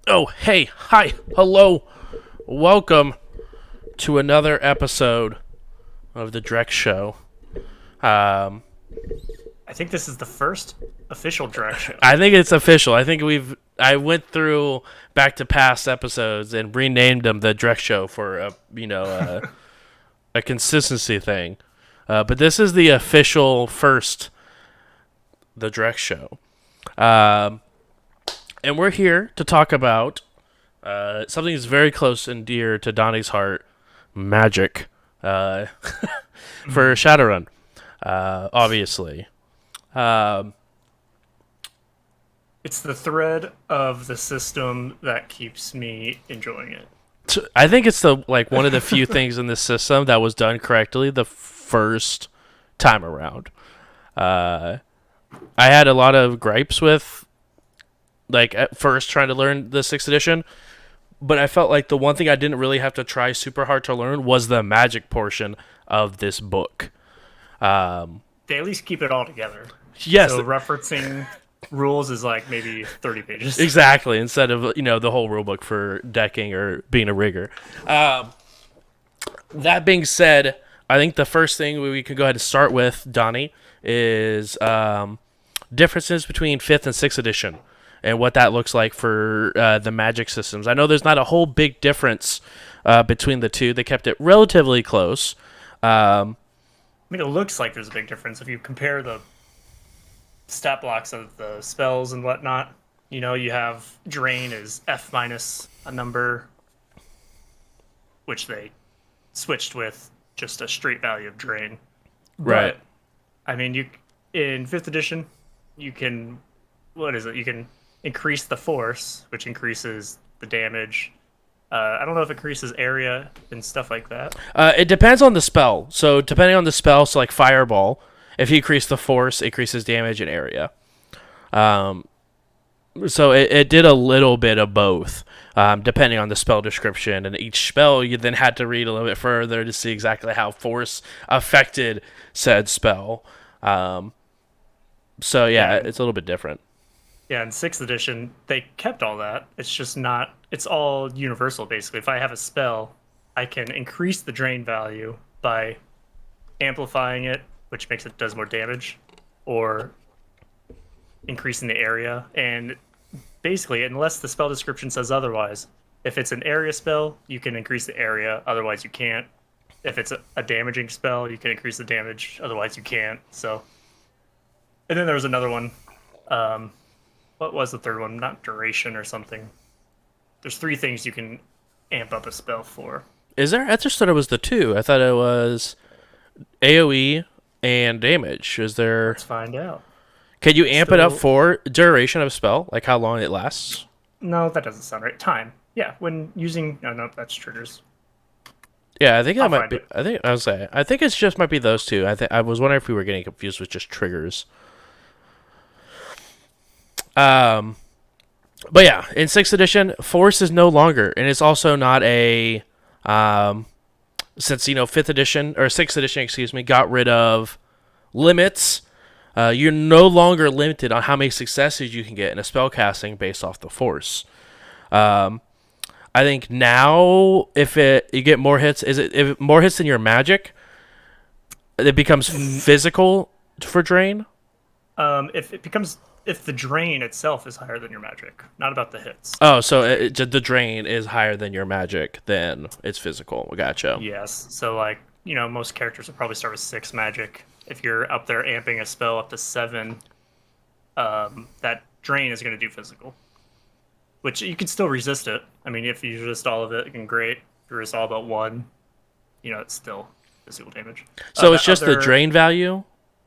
Oh, hey, hi, hello, welcome to another episode of the Drek Show. Um, I think this is the first official Drek show. I think it's official. I went through back to past episodes and renamed them the Drek Show for a consistency thing. But this is the official first the Drek Show. Um, and we're here to talk about something that's very close and dear to Donnie's heart, magic. Uh, for Shadowrun, obviously. Um, It's the thread of the system that keeps me enjoying it. I think it's the one of the few things in this system that was done correctly the first time around. Uh, I had a lot of gripes with at first trying to learn the sixth edition, but I felt like the one thing I didn't really have to try super hard to learn was the magic portion of this book. Um, They at least keep it all together. yes, So referencing rules is like maybe 30 pages. exactly. Instead of the whole rulebook for decking or being a rigger. That being said, I think the first thing we can go ahead and start with, Donnie, is differences between fifth and sixth edition and what that looks like for the magic systems. I know there's not a whole big difference between the two. They kept it relatively close. I mean, it looks like there's a big difference if you compare the stat blocks of the spells and whatnot. You know, you have drain is F minus a number, which they switched with just a straight value of drain. Right. But I mean, you in fifth edition, you can what is it? You can increase the force, which increases the damage. I don't know if it increases area and stuff like that. It depends on the spell. So depending on the spell, so like Fireball, if you increase the force, it increases damage and area. Um, so it did a little bit of both, depending on the spell description. And each spell, you then had to read a little bit further to see exactly how force affected said spell. So yeah, Yeah, it's a little bit different. yeah. In sixth edition, they kept all that. It's just not. It's all universal basically. If I have a spell, I can increase the drain value by amplifying it, which makes it does more damage, or increasing the area. And basically, unless the spell description says otherwise, if it's an area spell, you can increase the area. Otherwise, you can't. If it's a damaging spell, you can increase the damage. Otherwise, you can't. So, and then there was another one. Um, what was the third one? Not duration or something. There's three things you can amp up a spell for. Is there? I just thought it was the two. I thought it was AOE and damage. Is there? Let's find out. Can you amp it up So, for duration of spell, like how long it lasts? no, that doesn't sound right. Time. Yeah, when using. No, no, that's triggers. Yeah, I think that I'll might find be. it. I think I was saying. I think it's just might be those two. I was wondering if we were getting confused with just triggers. Um, but yeah, in sixth edition, force is no longer, and it's also not a. Um, since fifth edition or sixth edition, excuse me, got rid of limits. You're no longer limited on how many successes you can get in a spell casting based off the force. Um, I think now, if you get more hits, is it if more hits than your magic, it becomes physical for drain. If it becomes if the drain itself is higher than your magic, not about the hits. Oh, so the drain is higher than your magic, then it's physical. Gotcha. Yes. So like most characters will probably start with six magic. If you're up there amping a spell up to seven, that drain is going to do physical, which you can still resist it. I mean, if you resist all of it, then great. If you resist all but one, it's still physical damage. So it's That just the other, drain value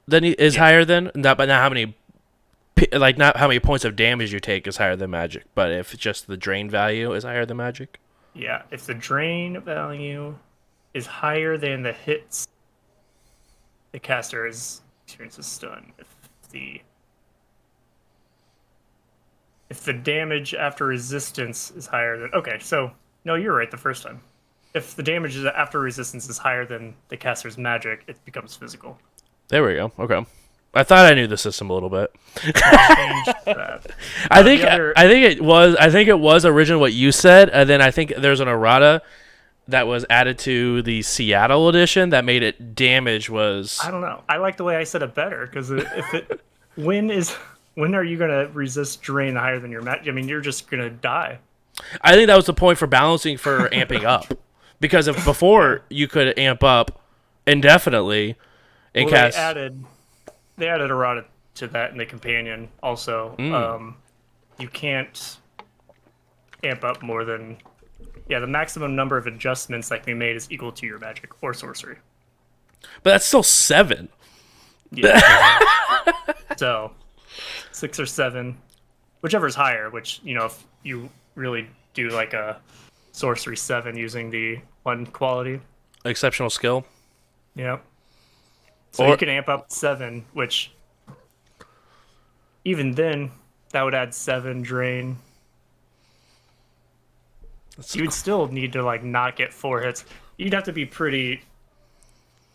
that is yeah, higher than not, but not how many not how many points of damage you take is higher than magic, but if just the drain value is higher than magic. yeah. If the drain value is higher than the hits, the caster is experiences stun. The if the damage after resistance is higher than okay, so no, you're right the first time. If the damage is after resistance is higher than the caster's magic, it becomes physical. There we go. Okay. I thought I knew the system a little bit. Changed that. I think it was originally what you said, and then I think there's an errata that was added to the Seattle edition that made it damage was. I don't know. I like the way I said it better because when are you gonna resist drain higher than your match? I mean, you're just gonna die. I think that was the point for balancing for amping up, because if before you could amp up indefinitely and cast. They added errata to that in the companion also. You can't amp up more than the maximum number of adjustments that can be made is equal to your magic or sorcery. But that's still 7. Yeah. So 6 or 7, whichever is higher, which, if you really do like a sorcery 7 using the 1 quality. Exceptional skill. Yeah. So you can amp up 7, which even then that would add 7 drain. You would still need to like not get 4 hits. You'd have to be pretty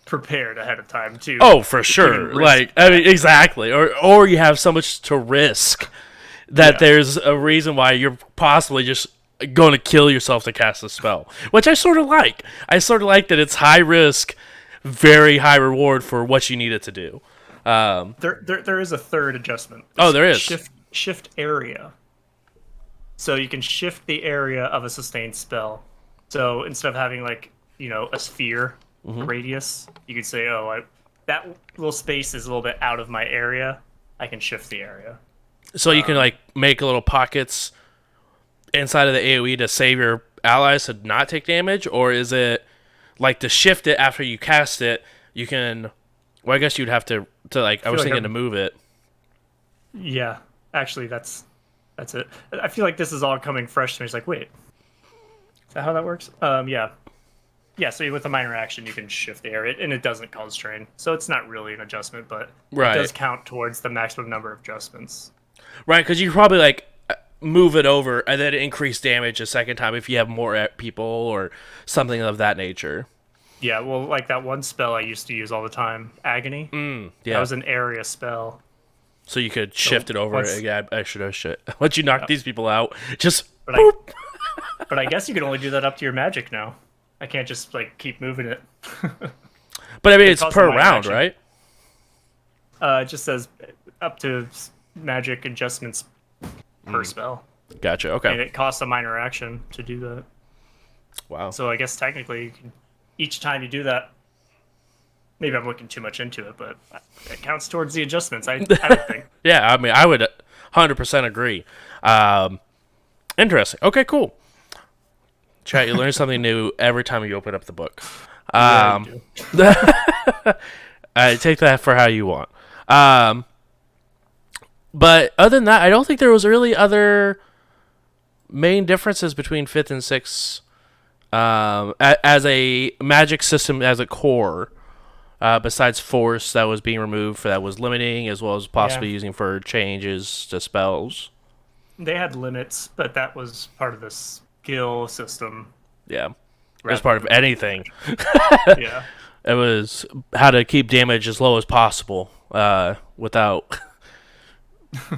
prepared ahead of time too. Oh, for sure. Like, I mean, exactly. Or you have so much to risk that there's a reason why you're possibly just going to kill yourself to cast a spell, which I sort of like. I sort of like that it's high risk, very high reward for what you need it to do. There is a third adjustment. There is. Shift area. So you can shift the area of a sustained spell. So instead of having like, a sphere radius, you could say, that little space is a little bit out of my area. I can shift the area. So you can like make little pockets inside of the AoE to save your allies to not take damage, or is it like to shift it after you cast it? You can. Well, I guess you'd have to like. I was thinking to move it. Yeah, actually, that's it. I feel like this is all coming fresh to me. It's like, wait, is that how that works? Yeah. So with a minor action, you can shift the area, and it doesn't cause strain. So it's not really an adjustment, but it does count towards the maximum number of adjustments. Right, because you could probably like move it over and then increase damage a second time if you have more people or something of that nature. Yeah, well, like that one spell I used to use all the time, Agony. Yeah, that was an area spell. So you could shift it over. Yeah, I should have shit. Once you knock these people out, just but but I guess you can only do that up to your magic now. I can't just like keep moving it. But I mean, it's per round, right? It just says up to magic adjustments per spell. Gotcha. Okay. And it costs a minor action to do that. Wow. So I guess technically, you can, each time you do that, maybe I'm looking too much into it, but it counts towards the adjustments. I would think. Yeah, I mean, I would 100% agree. Interesting. Okay, cool. Chat, you learn something new every time you open up the book. I take that for how you want. But other than that, I don't think there was really other main differences between 5th and 6th as a magic system as a core, besides force that was being removed for that was limiting, as well as possibly using for changes to spells. They had limits, but that was part of the skill system. Yeah. It was part of anything. Yeah. It was how to keep damage as low as possible without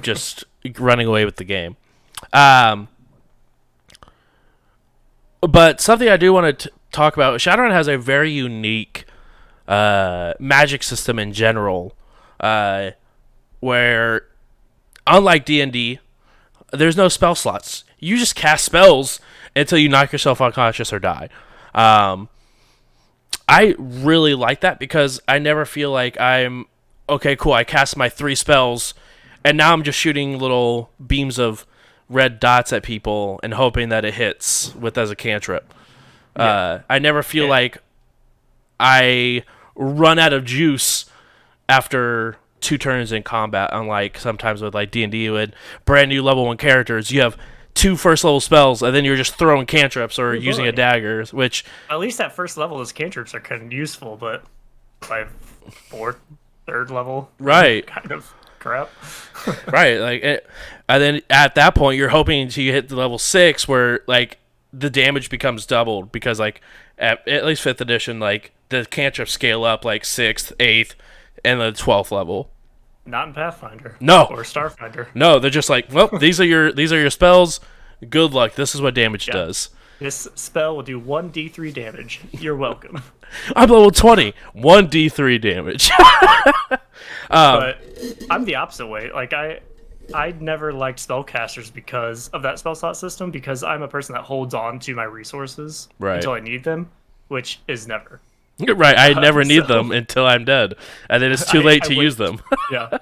just running away with the game. But something I do want to talk about, Shadowrun has a very unique magic system in general, where, unlike D&D, there's no spell slots. You just cast spells until you knock yourself unconscious or die. I really like that because I never feel like I'm, okay, cool, I cast my 3 spells, and now I'm just shooting little beams of red dots at people and hoping that it hits as a cantrip. I never feel like I run out of juice after 2 turns in combat, unlike sometimes with like D&D with brand new level 1 characters. You have 2 first level spells and then you're just throwing cantrips or using a dagger, which at least at first level those cantrips are kind of useful, but by 4th, 3rd level, right, kind of crap. Right, like and then at that point you're hoping to hit the level 6 where like the damage becomes doubled, because like at least 5th edition, like the cantrips scale up like 6th, 8th, and the 12th level. Not in Pathfinder. No, Or Starfinder. no, they're just like, well, these are your spells. Good luck. This is what damage does. This spell will do 1d3 damage. You're welcome. I'm level 20. 1d3 damage. But I'm the opposite way. Like I never liked spellcasters because of that spell slot system, because I'm a person that holds on to my resources Right. until I need them, which is never. Right, I never need so- them until I'm dead, and then it's too late to wait- use them. Yeah.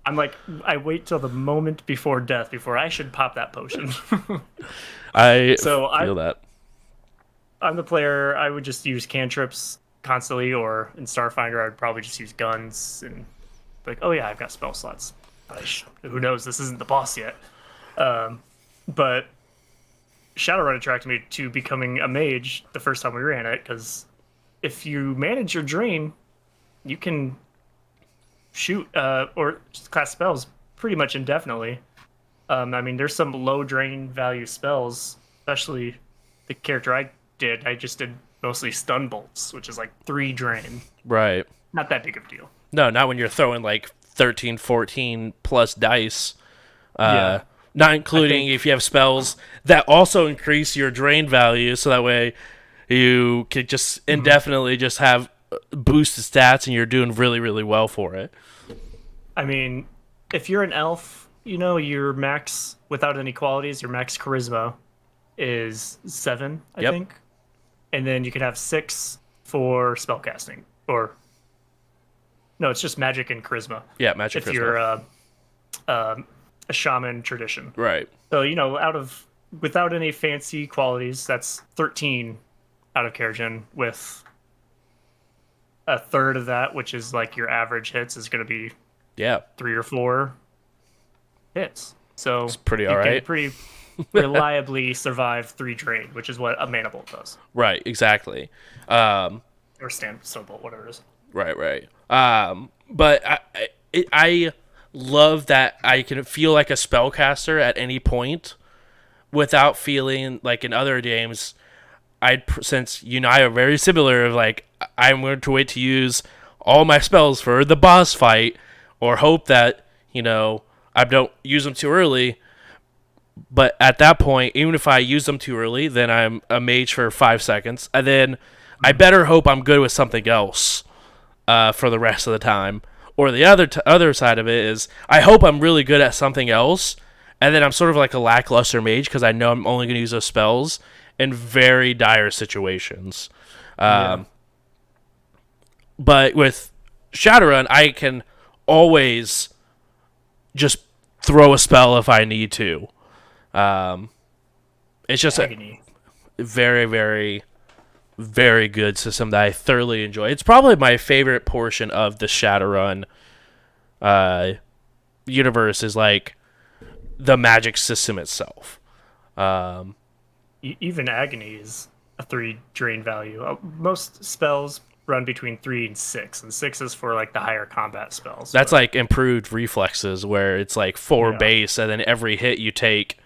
I'm like, I wait till the moment before death before I should pop that potion. I So feel that. I'm the player, I would just use cantrips constantly, or in Starfinder, I'd probably just use guns and like, oh yeah, I've got spell slots. Who knows? This isn't the boss yet. But Shadowrun attracted me to becoming a mage the first time we ran it, because if you manage your drain, you can shoot or cast spells pretty much indefinitely. I mean, there's some low drain value spells, especially the character I did. I just did mostly stun bolts, which is like 3 drain. Right. Not that big of a deal. No, not when you're throwing like 13, 14 plus dice. Yeah. Not including if you have spells that also increase your drain value, so that way you can just indefinitely just have boosted stats and you're doing really, really well for it. I mean, if you're an elf, you know, your max, without any qualities, your max charisma is 7, I Yep. think. And then you can have 6 for spellcasting. Or, no, it's just magic and charisma. Yeah, magic. If you're a shaman tradition. right. So, you know, without any fancy qualities, that's 13 out of Keragen, with a third of that, which is like your average hits, is going to be Yeah. 3 or 4 hits. So it's pretty you alright. can pretty reliably survive 3 drain, which is what a mana bolt does, Right. Exactly. or stone bolt, whatever it is. Right. But I love that I can feel like a spellcaster at any point without feeling like in other games. Since you and I are very similar, of like I'm going to wait to use all my spells for the boss fight, or hope that I don't use them too early. But at that point, even if I use them too early, then I'm a mage for 5 seconds, and then I better hope I'm good with something else for the rest of the time. Or the other side of it is I hope I'm really good at something else, and then I'm sort of like a lackluster mage because I know I'm only going to use those spells in very dire situations. But with Shadowrun, I can always just throw a spell if I need to. It's just Agony. a very, very, very good system that I thoroughly enjoy. It's probably my favorite portion of the Shadowrun universe, is like the magic system itself. Even Agony is a 3 drain value. Most spells run between 3 and 6, and 6 is for like the higher combat spells. That's like improved reflexes, where it's like 4 Yeah. base, and then every hit you take,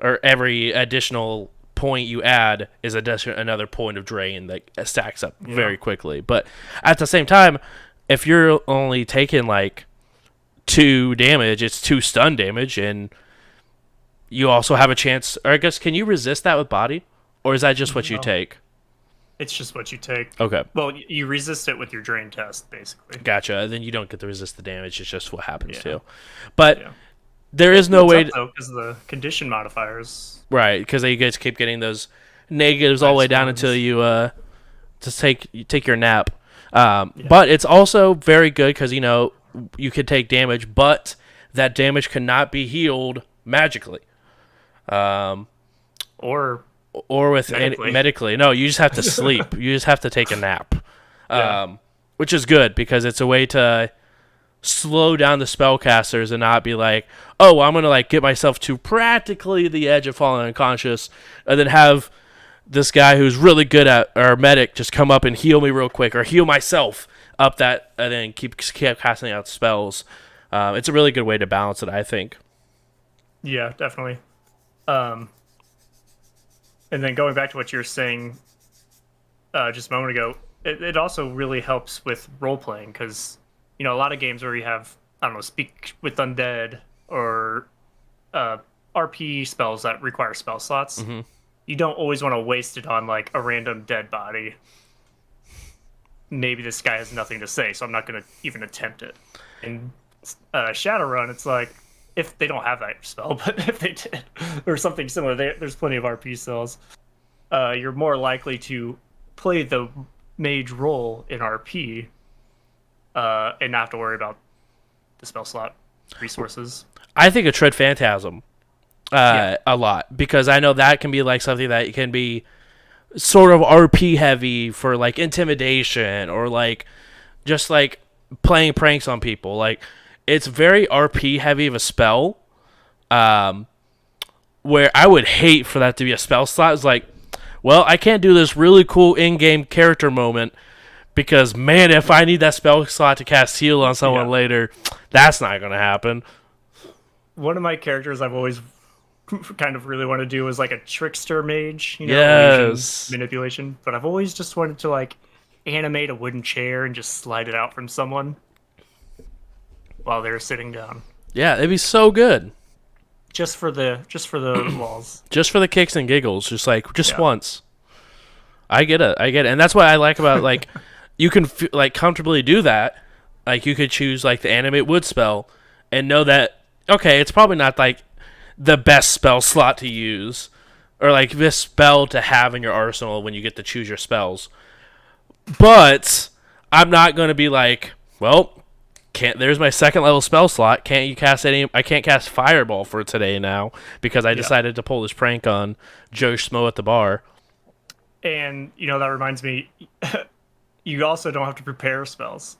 or every additional point you add, is another point of drain that stacks up very quickly. But at the same time, if you're only taking like 2 damage, it's 2 stun damage, and you also have a chance. Or I guess, can you resist that with body, or is that just what you take? It's just what you take. Okay, Well, you resist it with your drain test, basically. gotcha. And then you don't get to resist the damage. It's just what happens Yeah. to. But Yeah. there is no way. because of the condition modifiers. Right, because you guys keep getting those negatives all the way down ones. until you just take your nap. But it's also very good because you could take damage, but that damage cannot be healed magically, Or or with Medically. medically. No, you just have to sleep. You just have to take a nap, Yeah. which is good because it's a way to slow down the spellcasters and not be like, oh, I'm gonna like get myself to practically the edge of falling unconscious, and then have this guy who's really good at, or medic, just come up and heal me real quick, or heal myself up that, and then keep casting out spells. It's a really good way to balance it, I think. Yeah, definitely. And then going back to what you were saying just a moment ago, it also really helps with role playing, because a lot of games where you have I don't know, speak with undead or uh, RP spells that require spell slots, you don't always want to waste it on like a random dead body. Maybe this guy has nothing to say, so I'm not going to even attempt it. In Shadowrun, it's like if they don't have that spell, but if they did or something similar, there's plenty of RP spells. You're more likely to play the mage role in RP and not have to worry about the spell slot resources. I think of Tread Phantasm a lot because I know that can be like something that can be sort of RP heavy for like intimidation or like just like playing pranks on people. Like it's very RP heavy of a spell. Where I would hate for that to be a spell slot. It's like, well, I can't do this really cool in-game character moment because, man, if I need that spell slot to cast heal on someone later, that's not going to happen. One of my characters I've always kind of really want to do is like a trickster mage, Yes. manipulation. But I've always just wanted to like animate a wooden chair and just slide it out from someone while they're sitting down. Yeah, it'd be so good. Just for the walls. Just for the kicks and giggles, just once. I get it, and that's what I like about like you can like comfortably do that. Like you could choose like the animate wood spell and know that okay, it's probably not like the best spell slot to use or like this spell to have in your arsenal when you get to choose your spells. But I'm not going to be like, well, there's my second level spell slot. Can't you cast any? I can't cast Fireball for today now because I decided to pull this prank on Joe Schmo at the bar. And that reminds me, you also don't have to prepare spells.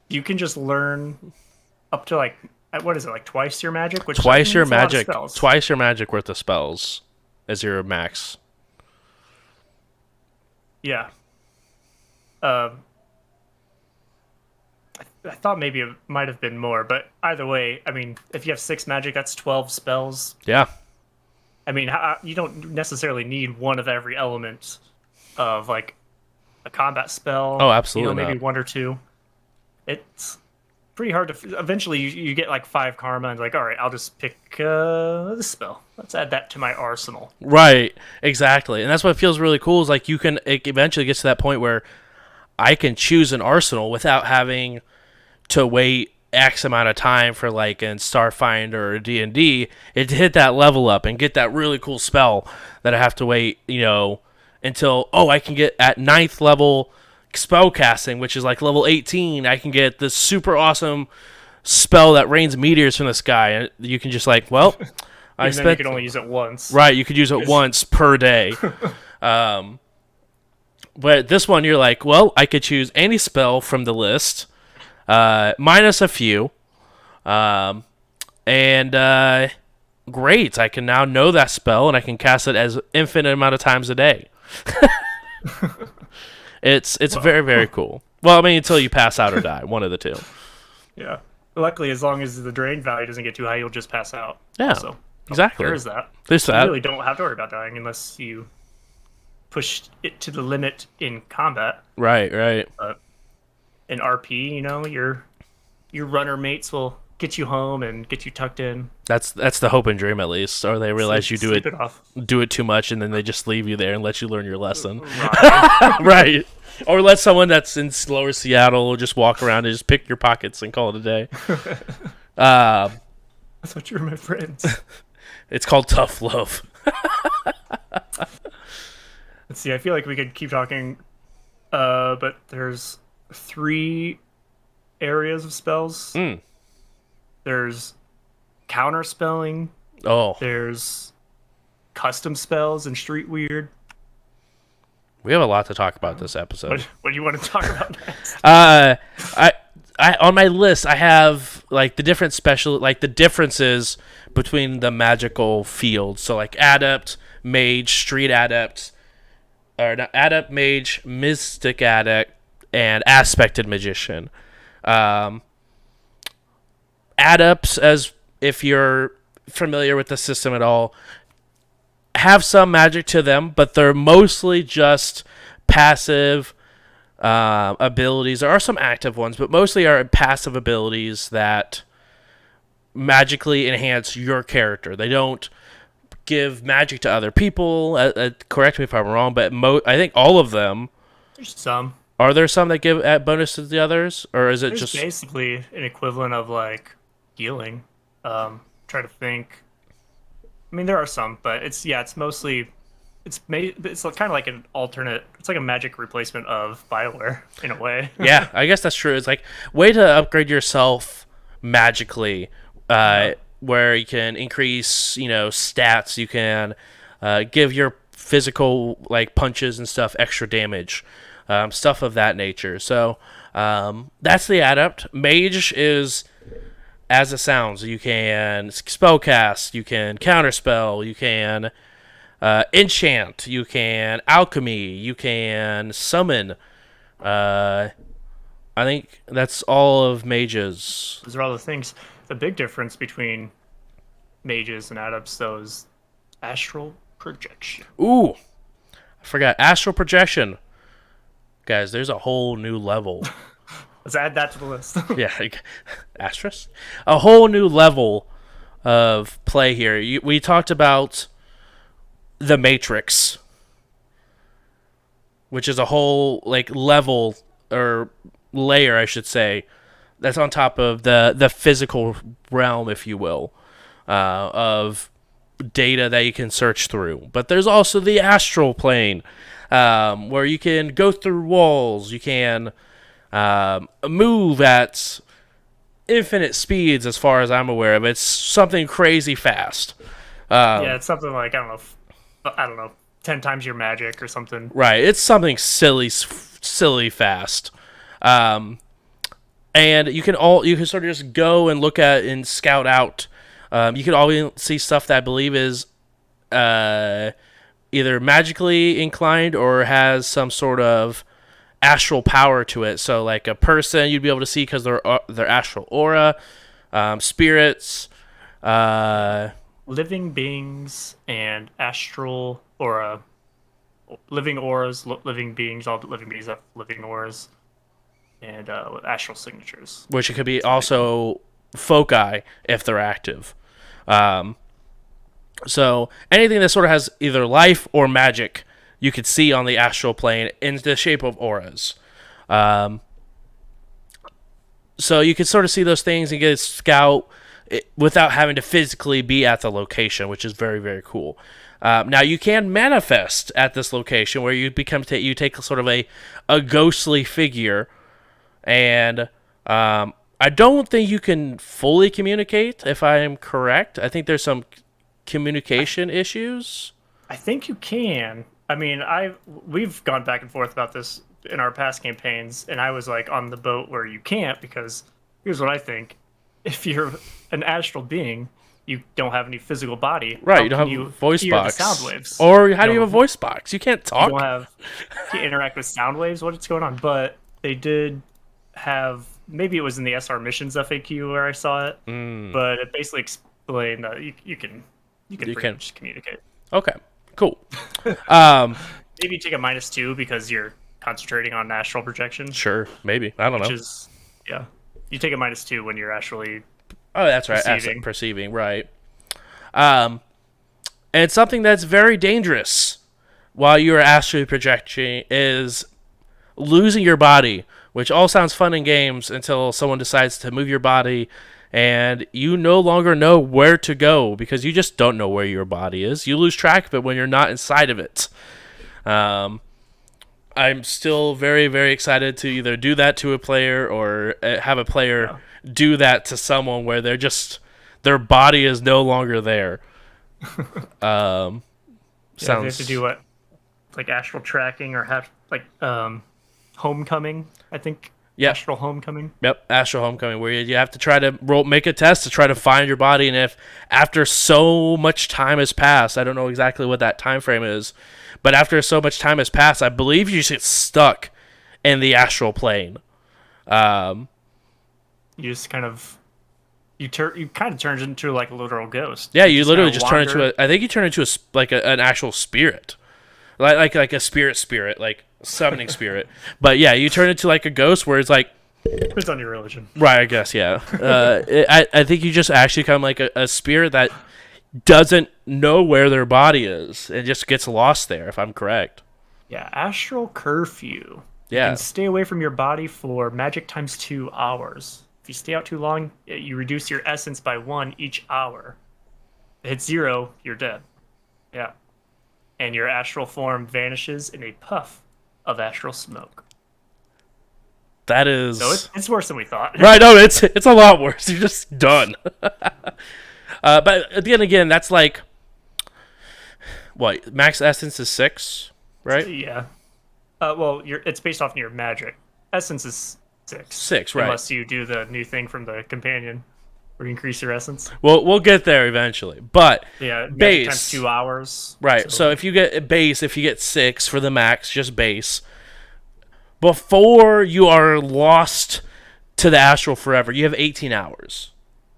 You can just learn up to like what is it like twice your magic? Twice your magic worth of spells as your max. Yeah. I thought maybe it might have been more, but either way, I mean, if you have 6 magic, that's 12 spells. Yeah. I mean, you don't necessarily need one of every element of like a combat spell. Oh, absolutely. Maybe not. 1 or 2. It's pretty hard to. Eventually, you get like 5 karma, and like, all right, I'll just pick this spell. Let's add that to my arsenal. Right. Exactly, and that's what feels really cool. Is like it eventually gets to that point where I can choose an arsenal without having to wait X amount of time for like in Starfinder or D&D, it hit that level up and get that really cool spell that I have to wait, until I can get at 9th level spell casting, which is like level 18. I can get this super awesome spell that rains meteors from the sky, and you can just like, well, you can only use it once. Right, you could use it once per day. But this one, you're like, well, I could choose any spell from the list. Minus a few. Great. I can now know that spell and I can cast it as infinite amount of times a day. It's very, very cool. Well, I mean, until you pass out or die. One of the two. Yeah. Luckily, as long as the drain value doesn't get too high, you'll just pass out. Yeah. So exactly. There is that. There's you that. really don't have to worry about dying unless you push it to the limit in combat. Right. But in RP, your runner mates will get you home and get you tucked in. That's the hope and dream, at least. Or they realize you do it too much, and then they just leave you there and let you learn your lesson. Right. Or let someone that's in lower Seattle just walk around and just pick your pockets and call it a day. I thought you were my friends. It's called tough love. Let's see. I feel like we could keep talking, but there's 3 areas of spells. There's counter spelling. Oh. There's custom spells and street weird. We have a lot to talk about this episode. What do you want to talk about next? I on my list I have like the differences between the magical fields. So like adept, mage, street adept, or not adept, mage, mystic adept, and aspected magician. Adepts, as if you're familiar with the system at all, have some magic to them, but they're mostly just passive abilities. There are some active ones, but mostly are passive abilities that magically enhance your character. They don't give magic to other people. Correct me if I'm wrong, but I think all of them. There's some. Are there some that give bonus to the others, or is it There's just basically an equivalent of like healing. Try to think. I mean, there are some, but it's mostly it's kind of like an alternate. It's like a magic replacement of BioWare in a way. yeah, I guess that's true. It's like way to upgrade yourself magically, where you can increase, stats. You can give your physical like punches and stuff extra damage, stuff of that nature. So that's the adept. Mage is as it sounds. You can spellcast. You can counterspell. You can enchant. You can alchemy. You can summon. I think that's all of mages. Those are all the things. The big difference between mages and adepts, though, is astral projection. Ooh, I forgot astral projection. Guys, there's a whole new level. Let's add that to the list. Yeah, like, asterisk. A whole new level of play here. We talked about the Matrix, which is a whole like level or layer, I should say, that's on top of the physical realm, if you will, of data that you can search through. But there's also the astral plane, where you can go through walls. You can move at infinite speeds, as far as I'm aware of. It's something crazy fast. Yeah, it's something like I don't know, 10 times your magic or something. Right, it's something silly fast. And you can sort of just go and look at and scout out. You can always see stuff that I believe is either magically inclined or has some sort of astral power to it. So like a person you'd be able to see because their astral aura, spirits, living beings and astral aura. Living auras, living beings, all living beings have living auras, and with astral signatures. Which it could be also foci if they're active. So anything that sort of has either life or magic, you could see on the astral plane in the shape of auras. So you could sort of see those things and get a scout without having to physically be at the location, which is very, very cool. Now you can manifest at this location where you you take sort of a ghostly figure, and I don't think you can fully communicate, if I am correct. I think there's some communication issues. I think you can. I mean, we've gone back and forth about this in our past campaigns, and I was like on the boat where you can't, because here's what I think: if you're an astral being, you don't have any physical body. Right, you don't have a voice box. The sound waves. Or how do you have a voice box? You can't talk. You can't interact with sound waves. What's going on? But they did have, maybe it was in the SR missions FAQ where I saw it, but it basically explained that you can pretty much communicate. Okay, cool. Maybe you take a -2 because you're concentrating on astral projection. Sure, maybe. I don't know. Yeah. You take a -2 when you're actually Oh, that's right. Perceiving, right. And it's something that's very dangerous while you're astrally projecting is losing your body, which all sounds fun in games until someone decides to move your body and you no longer know where to go because you just don't know where your body is. You lose track of it when you're not inside of it. I'm still very, very excited to either do that to a player or have a player do that to someone where their body is no longer there. Sounds. They have to do what, like astral tracking or have like homecoming. I think. Yep. Astral homecoming. Yep, astral homecoming, where you have to try to make a test to try to find your body, and if after so much time has passed, I don't know exactly what that time frame is, but after so much time has passed, I believe you get stuck in the astral plane. You just kind of turns into like a literal ghost. Yeah, you literally just turn into I think you turn into an actual spirit, like a spirit, like summoning spirit. But yeah, you turn into like a ghost where it's like, Depends on your religion. right, I guess, yeah. I think you just actually become like a spirit that doesn't know where their body is and just gets lost there, if I'm correct. Yeah, astral curfew. You Yeah. can stay away from your body for magic times 2 hours. If you stay out too long, you reduce your essence by 1 each hour. If it hits 0, you're dead. Yeah. And your astral form vanishes in a puff of astral smoke. That is... So it's worse than we thought. Right, no, it's a lot worse. You're just done. But then again, that's like... What? Max essence is 6, right? Yeah. Well, it's based off your magic. Essence is 6. 6, right. Unless you do the new thing from the companion, where you increase your essence. Well, we'll get there eventually. But Yeah, magic base times 2 hours. Right. So if you get base, if you get 6 for the max, just base. Before you are lost to the astral forever, you have 18 hours.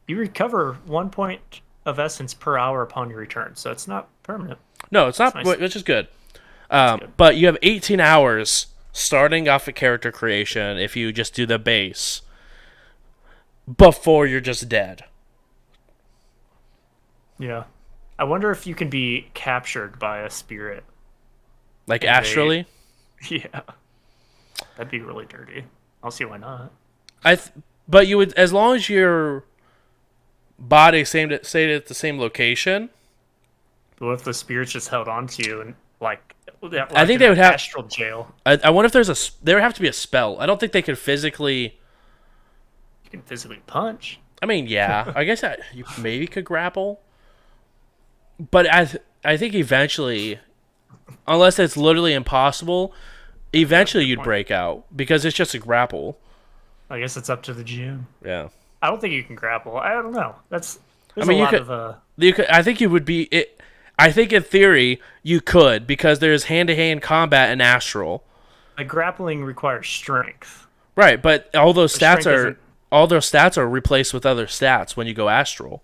You recover 1 point of essence per hour upon your return, so it's not permanent. No, it's not, nice. which is good. But you have 18 hours starting off a character creation if you just do the base before you're just dead. Yeah. I wonder if you can be captured by a spirit. Like astrally? Yeah. That'd be really dirty. I'll see why not. But you would, as long as your body stayed at the same location. But what if the spirits just held on to you and like I think they would have astral jail. I wonder if there would have to be a spell. I don't think they could physically. You can physically punch. I mean, yeah, I guess you maybe could grapple, but I think eventually, unless it's literally impossible, eventually you'd break out because it's just a grapple. I guess it's up to the GM. Yeah, I don't think you can grapple. I don't know. There's I mean, a lot of. You could. I think you would be it. I think in theory you could because there's hand-to-hand combat in astral. Like grappling requires strength. Right, but all those Strength stats are replaced with other stats when you go astral.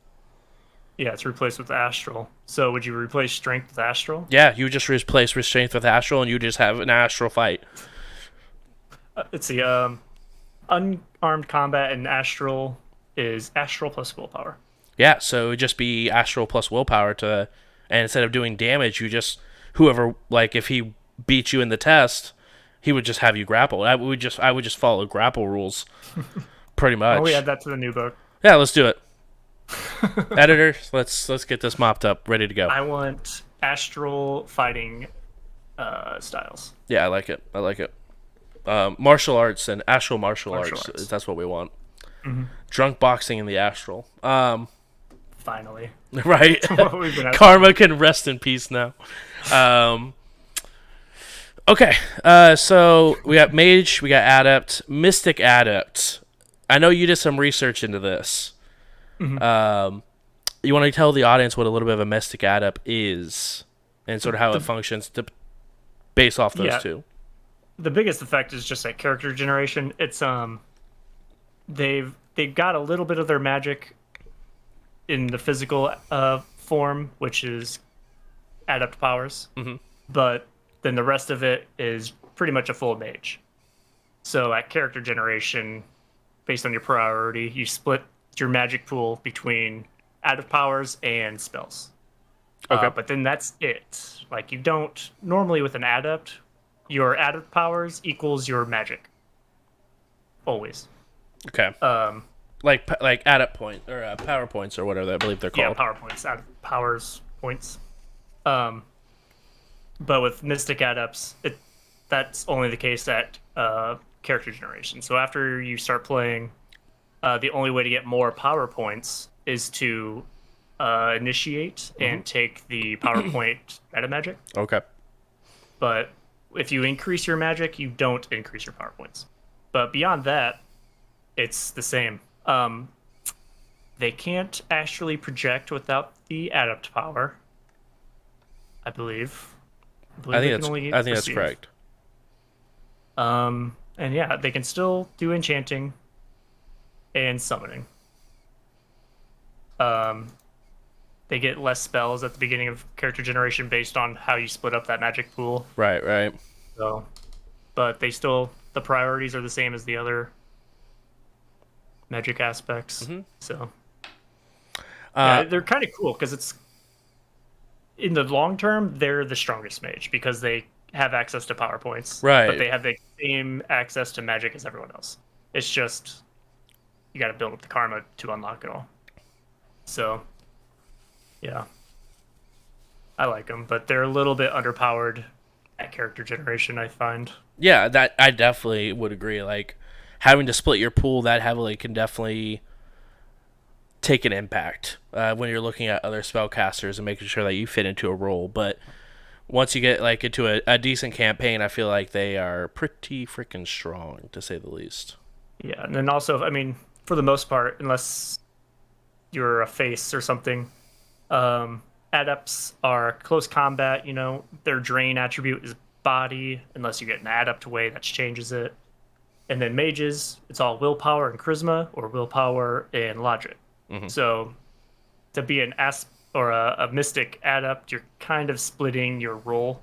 Yeah, it's replaced with astral. So would you replace strength with astral? Yeah, you just replace strength with astral, and you just have an astral fight. Let's see. Unarmed combat in astral is astral plus willpower. Yeah, so it would just be astral plus willpower to, and instead of doing damage, you just whoever like if he beat you in the test, he would just have you grapple. I would just follow grapple rules, pretty much. Oh, we add that to the new book. Yeah, let's do it. Editor, let's get this mopped up, ready to go. I want astral fighting styles. Yeah, I like it. Martial arts and astral martial arts. That's what we want. Mm-hmm. Drunk boxing in the astral. Finally. Right. We've been Karma can rest in peace now. Okay. So we got mage, we got adept, mystic adept. I know you did some research into this. Mm-hmm. You want to tell the audience what a little bit of a mystic adept is and sort of how it functions to base off those two. The biggest effect is just like character generation. It's they've got a little bit of their magic in the physical form, which is adept powers, but then the rest of it is pretty much a full mage. So at character generation, based on your priority, you split your magic pool between adept powers and spells. Okay. But then that's it. Like you don't normally with an adept, your adept powers equals your magic. Always. Okay. Like adept point or power points or whatever I believe they're called. Yeah, power points. Powers points. But with mystic adepts, that's only the case at character generation. So after you start playing, the only way to get more power points is to initiate and take the power point meta magic. Okay. But if you increase your magic, you don't increase your power points. But beyond that, it's the same. They can't actually project without the adept power, I believe. I think that's correct. And yeah, they can still do enchanting and summoning. They get less spells at the beginning of character generation based on how you split up that magic pool. Right. So but the priorities are the same as the other magic aspects. So yeah, they're kind of cool because it's in the long term they're the strongest mage because they have access to power points, Right. but they have the same access to magic as everyone else. It's just you got to build up the karma to unlock it all. So yeah, I like them, but they're a little bit underpowered at character generation, I find. Yeah, that I definitely would agree. Like having to split your pool that heavily can definitely take an impact when you're looking at other spellcasters and making sure that you fit into a role. But once you get like into a decent campaign, I feel like they are pretty freaking strong, to say the least. Yeah, and then also, I mean, for the most part, unless you're a face or something, adepts are close combat. You know, their drain attribute is body, unless you get an adept way that changes it. And then mages, it's all willpower and charisma, or willpower and logic. So to be an a mystic adept, you're kind of splitting your role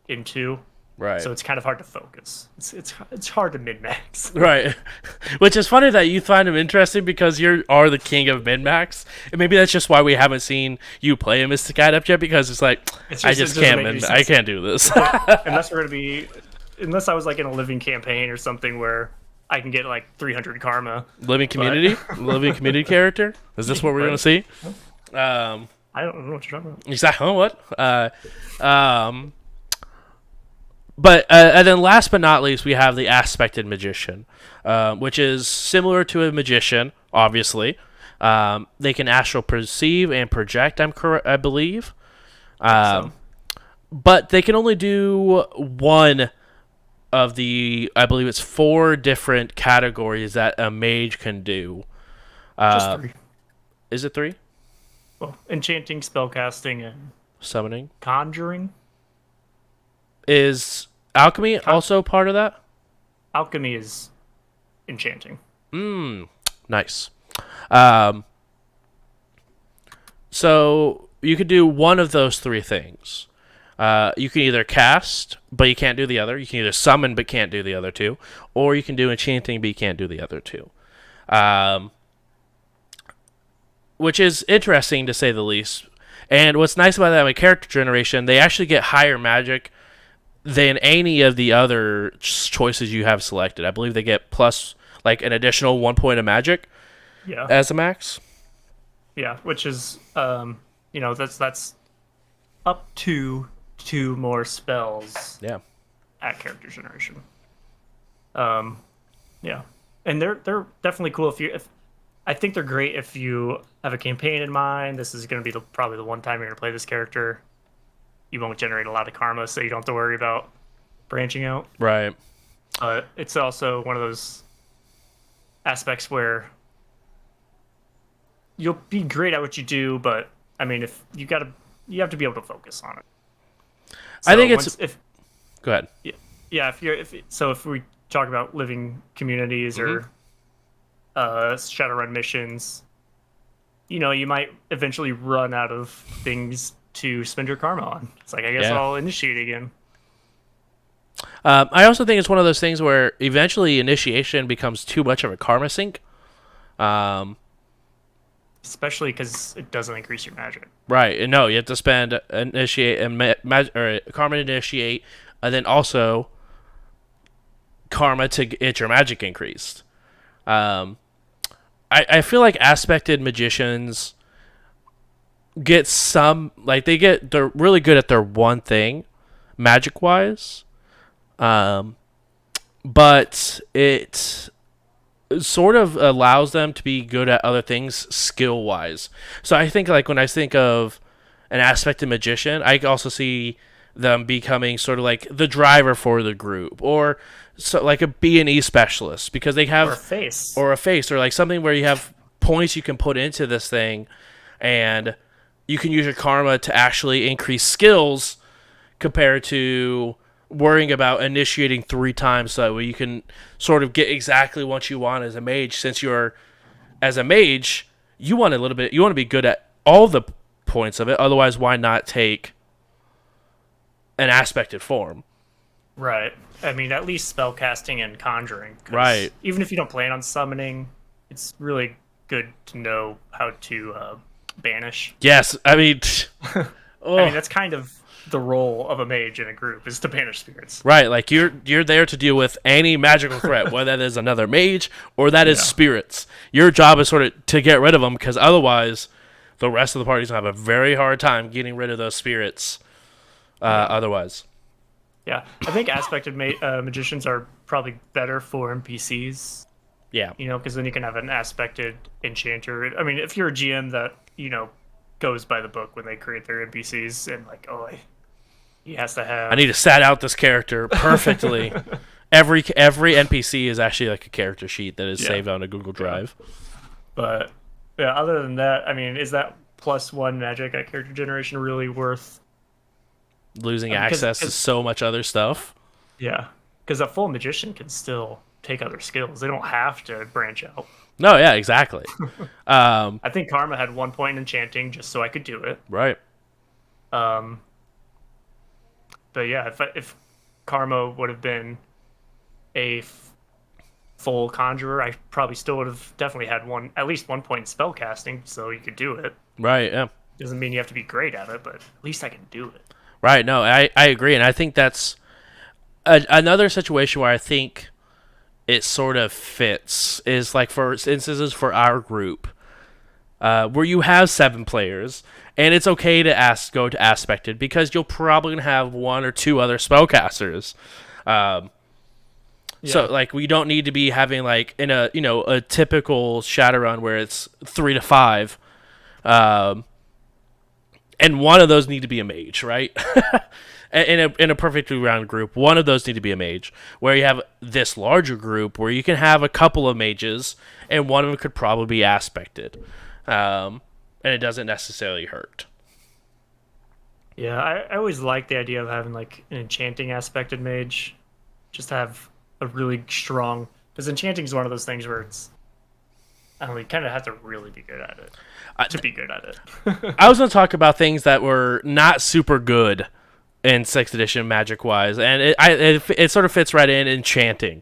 in two. Right. So it's kind of hard to focus. It's hard to min max. Right. Which is funny that you find them interesting because you are the king of min max, and maybe that's just why we haven't seen you play a mystic adept yet, because it's like I just can't I can't do this. Unless I was like in a living campaign or something where I can get like 300 karma. Living community, living community character. Is this what we're gonna see? I don't know what you're talking about. Exactly. What? But and then last but not least, we have the aspected magician, which is similar to a magician. Obviously, they can astral perceive and project. I believe, but they can only do one of the. I believe it's 4 different categories that a mage can do. Just 3. Is it 3? Well, enchanting, spellcasting, and Summoning. Conjuring. Is alchemy also part of that? Alchemy is enchanting. Nice. So you could do one of those 3 things. You can either cast, but you can't do the other. You can either summon, but can't do the other 2. Or you can do enchanting, but you can't do the other 2. Which is interesting, to say the least. And what's nice about that with character generation, they actually get higher magic than any of the other choices you have selected. I believe they get plus like an additional 1 point of magic as a max. Yeah, which is that's up to 2 more spells. Yeah. At character generation. Yeah. And they're definitely cool if I think they're great if you have a campaign in mind. This is going to be probably the one time you're going to play this character. You won't generate a lot of karma, so you don't have to worry about branching out. Right. It's also one of those aspects where you'll be great at what you do, but I mean, if you have to be able to focus on it. So I think go ahead. Yeah. If we talk about living communities or Shadowrun missions, you might eventually run out of things to spend your karma on. It's like, I guess I'll initiate again. I also think it's one of those things where eventually initiation becomes too much of a karma sink. Especially because it doesn't increase your magic. Right. And no, you have to spend initiate and or karma to initiate, and then also karma to get your magic increased. I feel like aspected magicians get some, like they're really good at their one thing, magic wise, but it sort of allows them to be good at other things skill wise. So I think like when I think of an aspected magician, I also see them becoming sort of like the driver for the group, or so like a B&E specialist, because they have or a face or like something where you have points you can put into this thing, and you can use your karma to actually increase skills compared to worrying about initiating 3 times, so that way you can sort of get exactly what you want as a mage. Since as a mage, you want to be good at all the points of it. Otherwise, why not take an aspected form? Right. I mean, at least spell casting and conjuring. 'Cause Right. even if you don't plan on summoning, it's really good to know how to banish. Yes, I mean, I mean, oh, that's kind of the role of a mage in a group is to banish spirits. right. Like you're there to deal with any magical threat, whether that is another mage or that is Yeah. spirits. Your job is sort of to get rid of them, because otherwise, the rest of the party's gonna have a very hard time getting rid of those spirits. Otherwise, Yeah. I think aspected magicians are probably better for NPCs, yeah, because then you can have an aspected enchanter. I mean, if you're a GM that, goes by the book when they create their NPCs and like, oh, he has to have. I need to stat out this character perfectly. Every NPC is actually like a character sheet that is saved on a Google Drive. But yeah, other than that, I mean, is that +1 magic at character generation really worth? Losing access to so much other stuff. Yeah, because a full magician can still take other skills. They don't have to branch out. No, yeah, exactly. I think Karma had 1 point in enchanting just so I could do it. Right. But yeah, if Karma would have been a full conjurer, I probably still would have definitely had at least 1 point in spell casting, so you could do it. Right, yeah. Doesn't mean you have to be great at it, but at least I can do it. Right, no, I agree, and I think that's another situation where I think it sort of fits is like, for instances, for our group, where you have 7 players, and it's okay to go to aspected because you'll probably gonna have 1 or 2 other spellcasters. So like we don't need to be having like in a typical Shadowrun where it's 3 to 5, and one of those need to be a mage, right? in a perfectly round group, one of those need to be a mage. Where you have this larger group where you can have a couple of mages, and one of them could probably be aspected, and it doesn't necessarily hurt. Yeah, I always like the idea of having like an enchanting aspected mage, just to have a really strong. Because enchanting is one of those things where it's, I don't know, you kind of have to really be good at it to be good at it. I was going to talk about things that were not super good in 6th edition magic wise, and it sort of fits right in enchanting.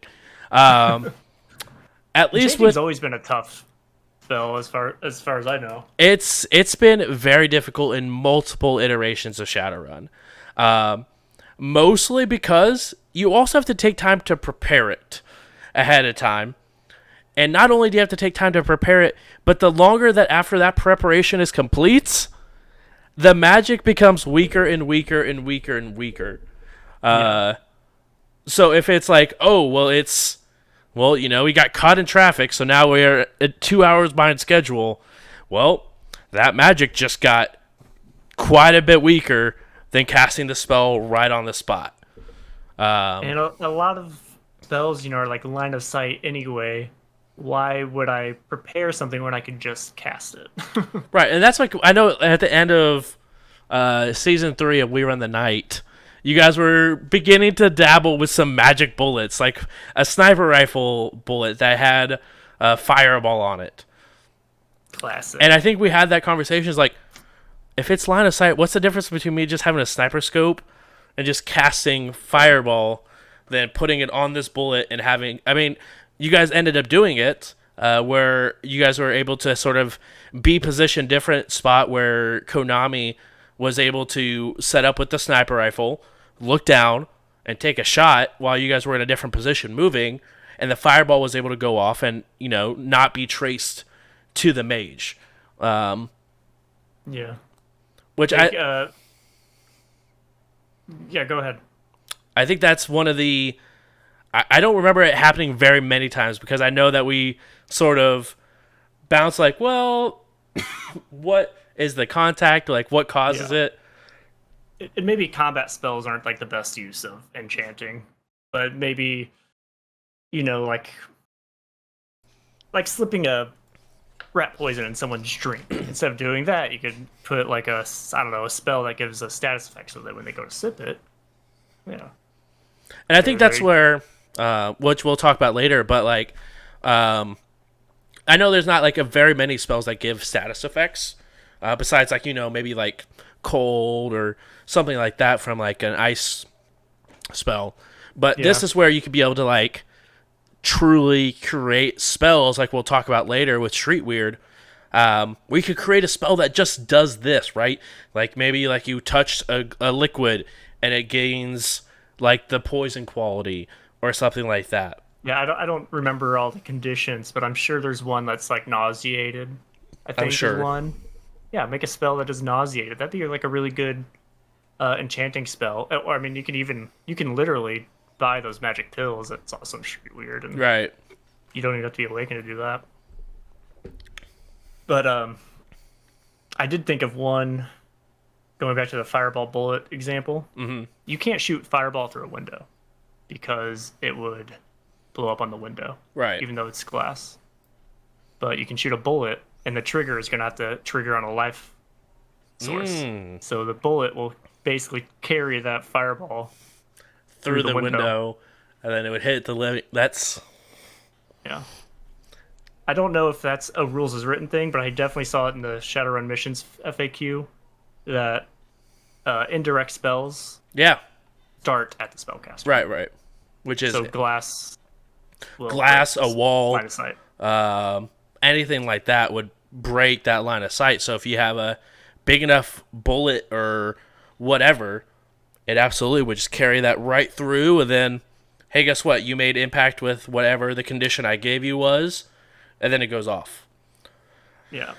At least Enchanting's always been a tough spell as far as I know. it's been very difficult in multiple iterations of Shadowrun. Mostly because you also have to take time to prepare it ahead of time. And not only do you have to take time to prepare it, but the longer that after that preparation is complete, the magic becomes weaker and weaker and weaker and weaker. So if it's like, oh, well, we got caught in traffic, so now we're at 2 hours behind schedule. Well, that magic just got quite a bit weaker than casting the spell right on the spot. And a lot of spells, are like line of sight anyway. Why would I prepare something when I could just cast it? Right, and that's like, I know at the end of season 3 of We Run the Night, you guys were beginning to dabble with some magic bullets, like a sniper rifle bullet that had a fireball on it. Classic. And I think we had that conversation. It's like, if it's line of sight, what's the difference between me just having a sniper scope and just casting fireball than putting it on this bullet and having... I mean, you guys ended up doing it, where you guys were able to sort of be positioned different spot where Konami was able to set up with the sniper rifle, look down, and take a shot while you guys were in a different position moving, and the fireball was able to go off and, not be traced to the mage. Yeah. Which yeah, go ahead. I think that's one of the... I don't remember it happening very many times because I know that we sort of bounce like, well, what is the contact? Like, what causes it? And maybe combat spells aren't like the best use of enchanting, but maybe, like slipping a rat poison in someone's drink. Instead of doing that, you could put like a spell that gives a status effect so that when they go to sip it, And I think that's where, which we'll talk about later, but like, I know there's not like a very many spells that give status effects, besides like, maybe like cold or something like that from like an ice spell. But Yeah. this is where you could be able to like truly create spells, like we'll talk about later with Street Weird. We could create a spell that just does this, right? Like maybe like you touch a liquid and it gains like the poison quality or something like that. Yeah, I don't remember all the conditions, but I'm sure there's one that's like nauseated. I I'm think is sure. one. Yeah, make a spell that is nauseated. That'd be like a really good enchanting spell. Or I mean, you can literally buy those magic pills. It's awesome, Street Weird, and Right. you don't even have to be awakened to do that. But I did think of one going back to the fireball bullet example. Mm-hmm. You can't shoot fireball through a window because it would blow up on the window, Right. even though it's glass. But you can shoot a bullet, and the trigger is going to have to trigger on a life source. So the bullet will basically carry that fireball Through the window, and then it would hit the living. That's Yeah. I don't know if that's a rules as written thing, but I definitely saw it in the Shadowrun missions FAQ that indirect spells yeah. start at the spellcaster. Right. Right. Which is So glass, will glass, a wall, line of sight. anything like that would break that line of sight. So if you have a big enough bullet or whatever, it absolutely would just carry that right through. And then, hey, guess what? You made impact with whatever the condition I gave you was, and then it goes off. Yeah.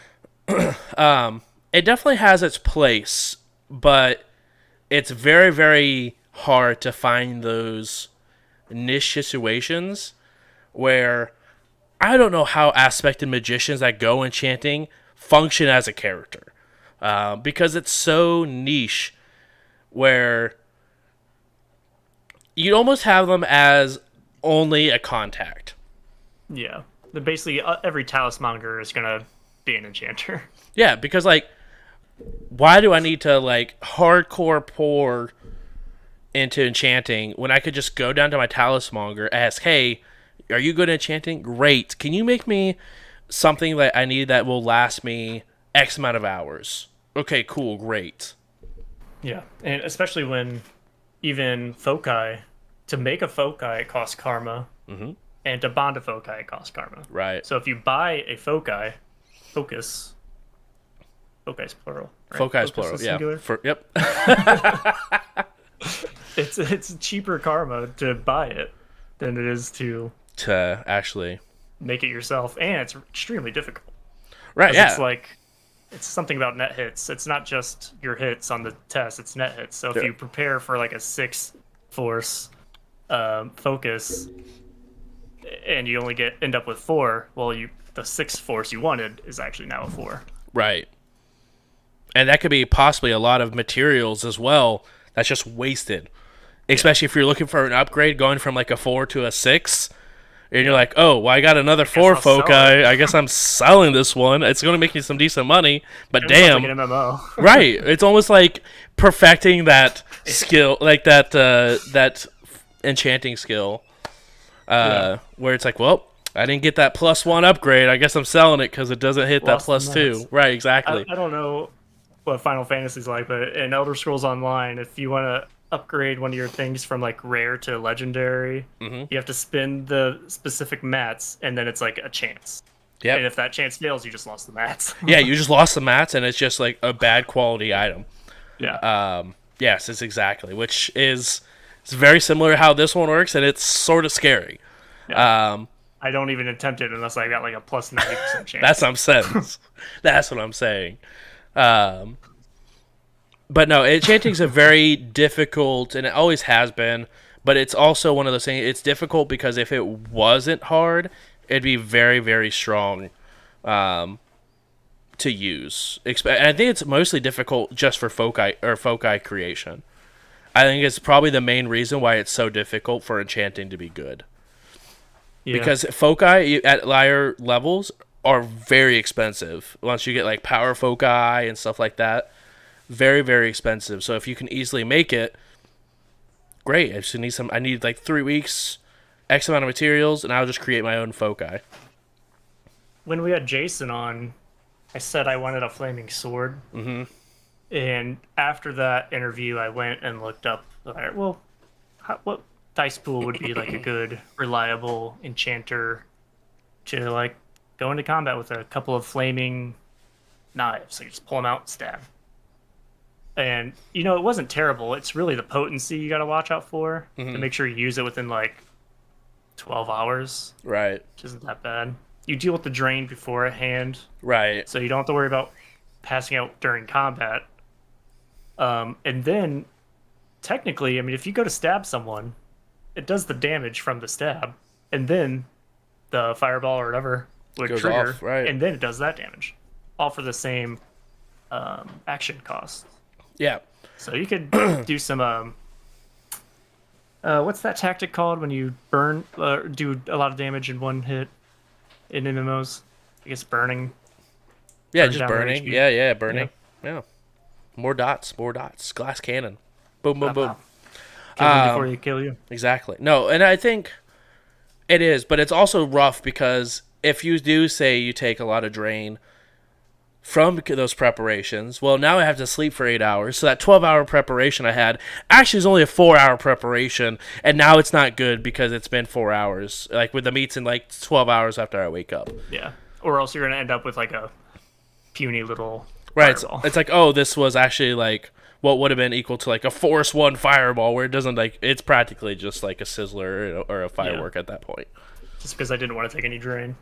It definitely has its place, but it's very, very hard to find those niche situations where I don't know how aspected magicians that go enchanting function as a character, because it's so niche where you'd almost have them as only a contact. Yeah. Basically, every talismonger is going to be an enchanter. Yeah, because like, why do I need to like hardcore pour into enchanting when I could just go down to my talismonger, ask, hey, are you good at enchanting? Great. Can you make me something that I need that will last me X amount of hours? Okay, cool, great. Yeah. And especially when even foci, to make a foci, it costs karma. Mm-hmm. And to bond a foci, it costs karma. Right. So if you buy a foci, focus is plural. Right? Foci is plural, yeah. Singular. Yep. It's cheaper karma to buy it than it is to To actually. make it yourself, and it's extremely difficult. Right, 'Cause yeah. It's like it's something about net hits. It's not just your hits on the test; it's net hits. So if Yeah. you prepare for like a 6 force focus, and you only end up with 4, well, the 6th force you wanted is actually now a 4. Right. And that could be possibly a lot of materials as well that's just wasted. Especially if you're looking for an upgrade going from like a 4 to a 6. And you're like, oh, well, I got another 4 I'll sell foci. it. I guess I'm selling this one. It's going to make me some decent money. But It sounds damn. like an MMO. Right. It's almost like perfecting that skill, like that enchanting skill. Where it's like, well, I didn't get that +1 upgrade. I guess I'm selling it because it doesn't hit that Lost the +2. nuts. Right, exactly. I don't know what Final Fantasy's like, but in Elder Scrolls Online, if you want to upgrade one of your things from like rare to legendary, you have to spin the specific mats, and then it's like a chance. Yep. And if that chance fails, you just lost the mats. Yeah, you just lost the mats, and it's just like a bad quality item. Yeah. Yes, it's exactly, which is it's very similar to how this one works, and it's sort of scary. I don't even attempt it unless I got like a plus 90% chance. That's what I'm saying. That's what I'm saying. But no, enchanting's a very difficult, and it always has been. But it's also one of those things. It's difficult because if it wasn't hard, it'd be very, very strong to use. And I think it's mostly difficult just for foci creation. I think it's probably the main reason why it's so difficult for enchanting to be good. Yeah. Because foci at higher levels are very expensive. Once you get like power foci and stuff like that, very, very expensive. So if you can easily make it, great. I just need I need like 3 weeks, X amount of materials, and I'll just create my own foci. When we had Jason on, I said I wanted a flaming sword. Mm-hmm. And after that interview, I went and looked up. All right, well, what dice pool would be like a good, reliable enchanter to like go into combat with a couple of flaming knives. So you just pull them out and stab. And it wasn't terrible. It's really the potency you got to watch out for to make sure you use it within like 12 hours. Right. Which isn't that bad. You deal with the drain beforehand. Right. So you don't have to worry about passing out during combat. And then, technically, I mean, if you go to stab someone, it does the damage from the stab, and then the fireball or whatever would Goes trigger, off, right. and then it does that damage, all for the same action cost. Yeah. So you could do some. What's that tactic called when you do a lot of damage in one hit in MMOs? I guess burning. Yeah, Burn just down their burning. HP. Yeah, burning. Yeah. More dots. Glass cannon. Boom, boom, boom. Kill them before they kill you. Exactly. No, and I think it is, but it's also rough because if you do say you take a lot of drain from those preparations, well, now I have to sleep for 8 hours. So that 12-hour preparation I had actually is only a 4-hour preparation, and now it's not good because it's been 4 hours, like with the meats in like 12 hours after I wake up. Yeah. Or else you're going to end up with like a puny little Right. fireball. It's like, oh, this was actually like what would have been equal to like a Force 1 fireball, where it doesn't like, it's practically just like a sizzler or a firework at that point. Just because I didn't want to take any drain.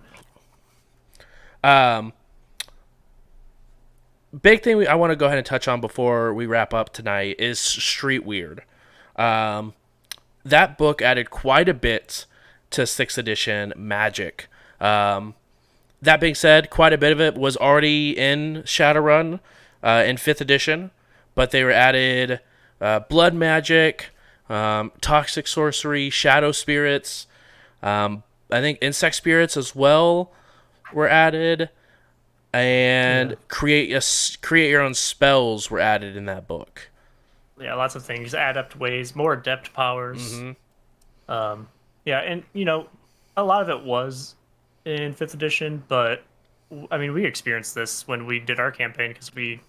Big thing I want to go ahead and touch on before we wrap up tonight is Street Weird. That book added quite a bit to 6th edition Magic. That being said, quite a bit of it was already in Shadowrun in 5th edition, but they were added blood magic, toxic sorcery, shadow spirits, I think insect spirits as well were added, and create your own spells were added in that book. Yeah, lots of things. Adept ways, more adept powers. Mm-hmm. Yeah, and a lot of it was in 5th edition, but I mean, we experienced this when we did our campaign because we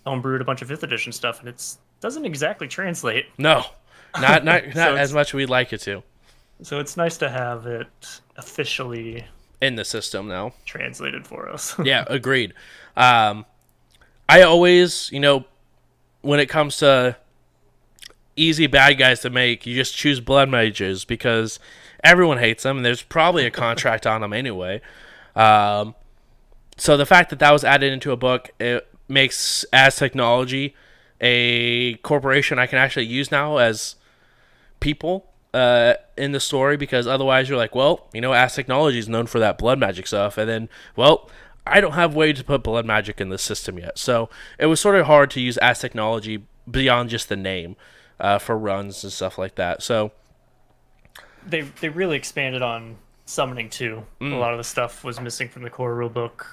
homebrewed a bunch of 5th edition stuff, and it doesn't exactly translate. No, not So as much as we'd like it to. So it's nice to have it officially In the system now. translated for us. Yeah, agreed. I always, when it comes to easy bad guys to make, you just choose blood mages because everyone hates them, and there's probably a contract on them anyway. So the fact that was added into a book, it makes As Technology a corporation I can actually use now as people in the story, because otherwise you're like, well, As Technology is known for that blood magic stuff, and then, well, I don't have a way to put blood magic in the system yet. So it was sort of hard to use As Technology beyond just the name for runs and stuff like that. So They really expanded on summoning too. A lot of the stuff was missing from the core rulebook,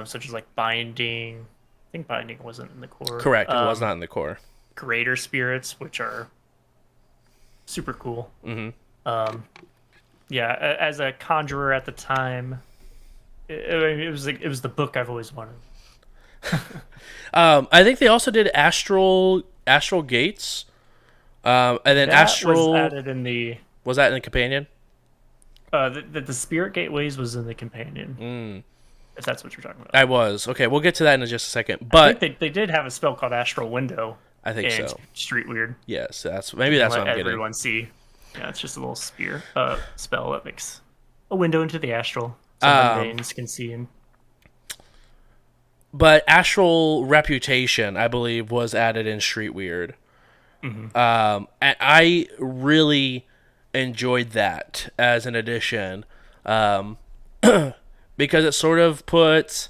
such as like binding. I think binding wasn't in the core. correct, it was not in the core. Greater spirits, which are super cool. Mm-hmm. Yeah, as a conjurer at the time, it was the book I've always wanted. I think they also did Astral Gates, and then That Astral was added in the was that in the companion? the Spirit Gateways was in the companion. If that's what you're talking about. I was. Okay, we'll get to that in just a second. I But think they did have a spell called Astral Window. I think in so. Street Weird. Yes, that's what I'm Let getting. everyone see. Yeah, it's just a little spell that makes a window into the astral. So mundanes can see in. But Astral Reputation, I believe, was added in Street Weird. And I really enjoyed that as an addition, because it sort of puts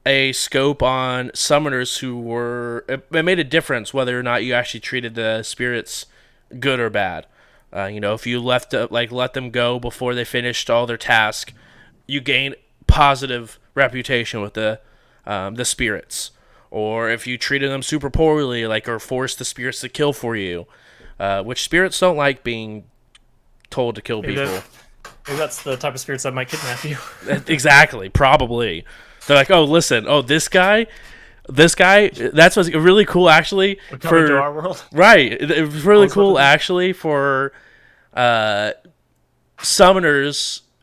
a scope on summoners who were. It made a difference whether or not you actually treated the spirits good or bad. If you let them go before they finished all their task, you gain positive reputation with the spirits. Or if you treated them super poorly, or forced the spirits to kill for you, which spirits don't like being told to kill people. Maybe that's the type of spirits that might kidnap you. Exactly, probably. They're like, oh, listen, this guy, that's what's really cool, actually. We're coming to our world. Right, it was really cool, Slytherin. actually, for summoners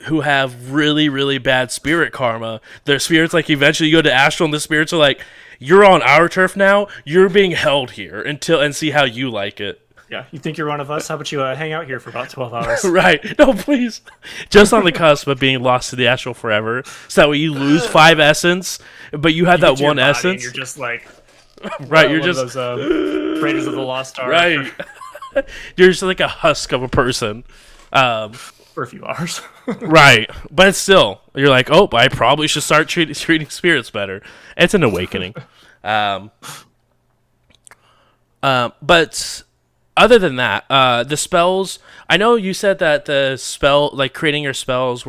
who have really, really bad spirit karma, their spirits, like, eventually you go to astral and the spirits are like, you're on our turf now, you're being held here and see how you like it. Yeah, you think you're one of us? How about you hang out here for about 12 hours? Right. No, please. Just on the cusp of being lost to the astral forever. So that way you lose 5 essence, but you have that one essence. You're just like, right, you're one just of those Raiders of the Lost Ark. right. You're just like a husk of a person. For a few hours. Right. But still, you're like, oh, I probably should start treating spirits better. It's an awakening. But other than that, the spells, I know you said that the spell, like creating your spells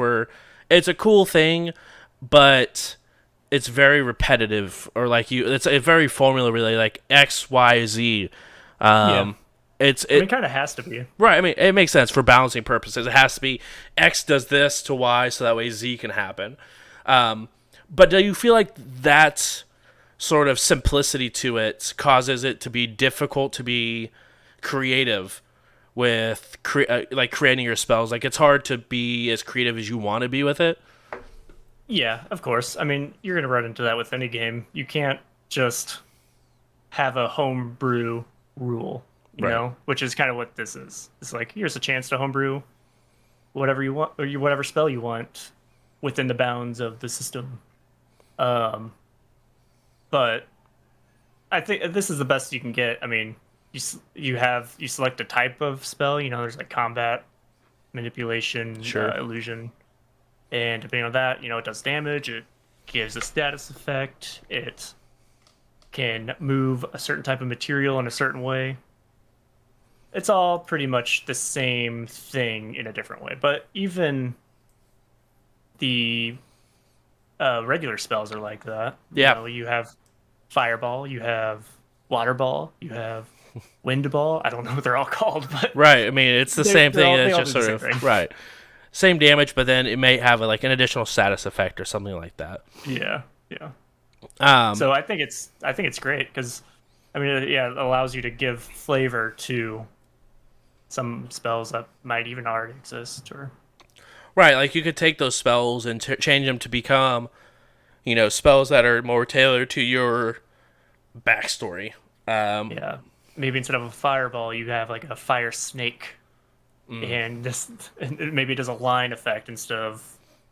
it's a cool thing, but it's very repetitive, or like it's a very formula related, like X, Y, Z. Yeah. It kind of has to be. Right, I mean, it makes sense for balancing purposes. It has to be X does this to Y so that way Z can happen. But do you feel like that sort of simplicity to it causes it to be difficult to be creative with like creating your spells? Like, it's hard to be as creative as you want to be with it? Yeah, of course. I mean, you're going to run into that with any game. You can't just have a homebrew rule. You know, which is kind of what this is. It's like, here's a chance to homebrew whatever you want, or whatever spell you want within the bounds of the system. But I think this is the best you can get. I mean, you select a type of spell. You know, there's like combat, manipulation, illusion, and depending on that, you know, it does damage. It gives a status effect. It can move a certain type of material in a certain way. It's all pretty much the same thing in a different way. But even the regular spells are like that. Yeah. You know, you have Fireball, you have Water Ball, you have Wind Ball. I don't know what they're all called, but right. I mean, it's the same thing. It's just sort of right, same damage, but then it may have like an additional status effect or something like that. Yeah. So I think it's great because, I mean, it allows you to give flavor to some spells that might even already exist, or right, like you could take those spells and change them to become, you know, spells that are more tailored to your backstory. Yeah, maybe instead of a fireball, you have like a fire snake, and maybe it does a line effect instead of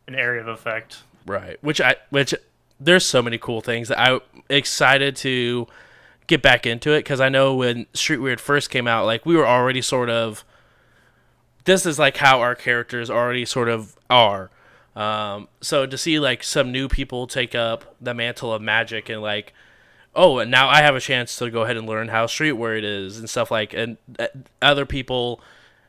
an area of effect. Right, which there's so many cool things that I'm excited to get back into it, because I know when Street Weird first came out, like, we were already sort of, this is like how our characters already sort of are. So to see like some new people take up the mantle of magic and like, oh, and now I have a chance to go ahead and learn how Street Weird is and stuff, like, and other people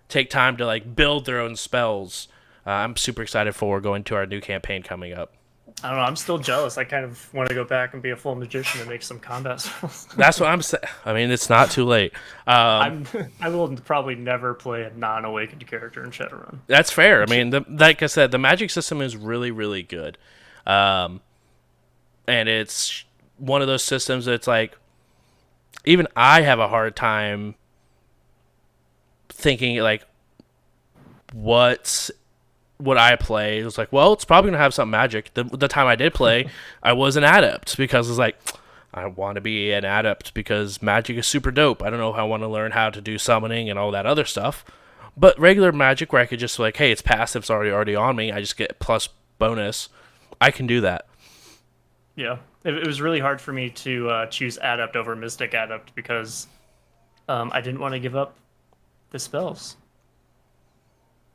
take time to like build their own spells. I'm super excited for going to our new campaign coming up. I don't know. I'm still jealous. I kind of want to go back and be a full magician and make some combat spells. That's what I'm saying. I mean, it's not too late. I will probably never play a non-awakened character in Shadowrun. That's fair. I mean, like I said, the magic system is really, really good. And it's one of those systems that's like, even I have a hard time thinking, like, what would I play? It was like, well, it's probably going to have some magic. The time I did play, I was an adept, because it's like, I want to be an adept because magic is super dope. I don't know if I want to learn how to do summoning and all that other stuff. But regular magic where I could just like, hey, it's passive, it's already on me, I just get plus bonus, I can do that. Yeah. It was really hard for me to choose adept over mystic adept because I didn't want to give up the spells.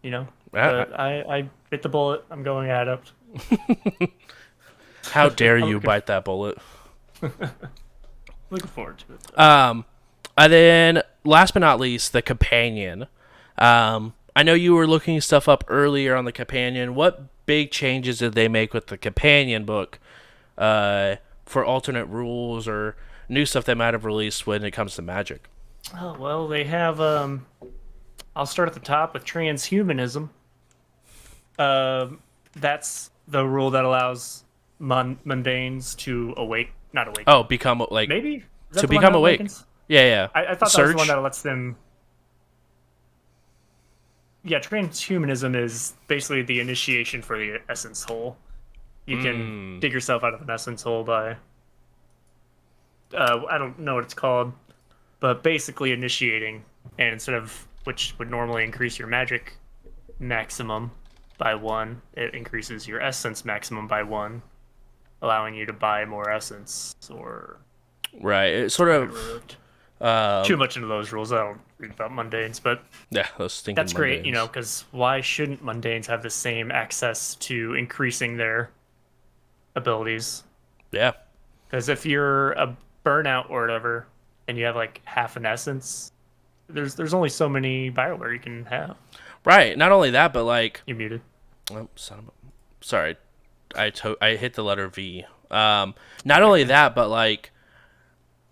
You know? But I bit the bullet. I'm going adept. How dare you bite that bullet? Looking forward to it. And then, last but not least, the companion. I know you were looking stuff up earlier on the companion. What big changes did they make with the companion book for alternate rules or new stuff they might have released when it comes to magic? Oh, well, they have... I'll start at the top with transhumanism. That's the rule that allows mundanes to not awake. Oh, become like maybe to become awake. Yeah. I thought Surge? that was the one that lets them. yeah, transhumanism is basically the initiation for the essence hole. You can dig yourself out of an essence hole by I don't know what it's called, but basically initiating, and instead of which would normally increase your magic maximum by one, it increases your essence maximum by one, allowing you to buy more essence or Right. It's sort of removed. um, Too much into those rules. I don't read about mundanes, but yeah, those stinking that's great, you know, mundanes. because why shouldn't mundanes have the same access to increasing their abilities? Yeah. Because if you're a burnout or whatever, and you have like half an essence, there's only so many Bioware you can have. Right. Not only that, but like, You muted. oh, sorry, I hit the letter V. Not only that, but like,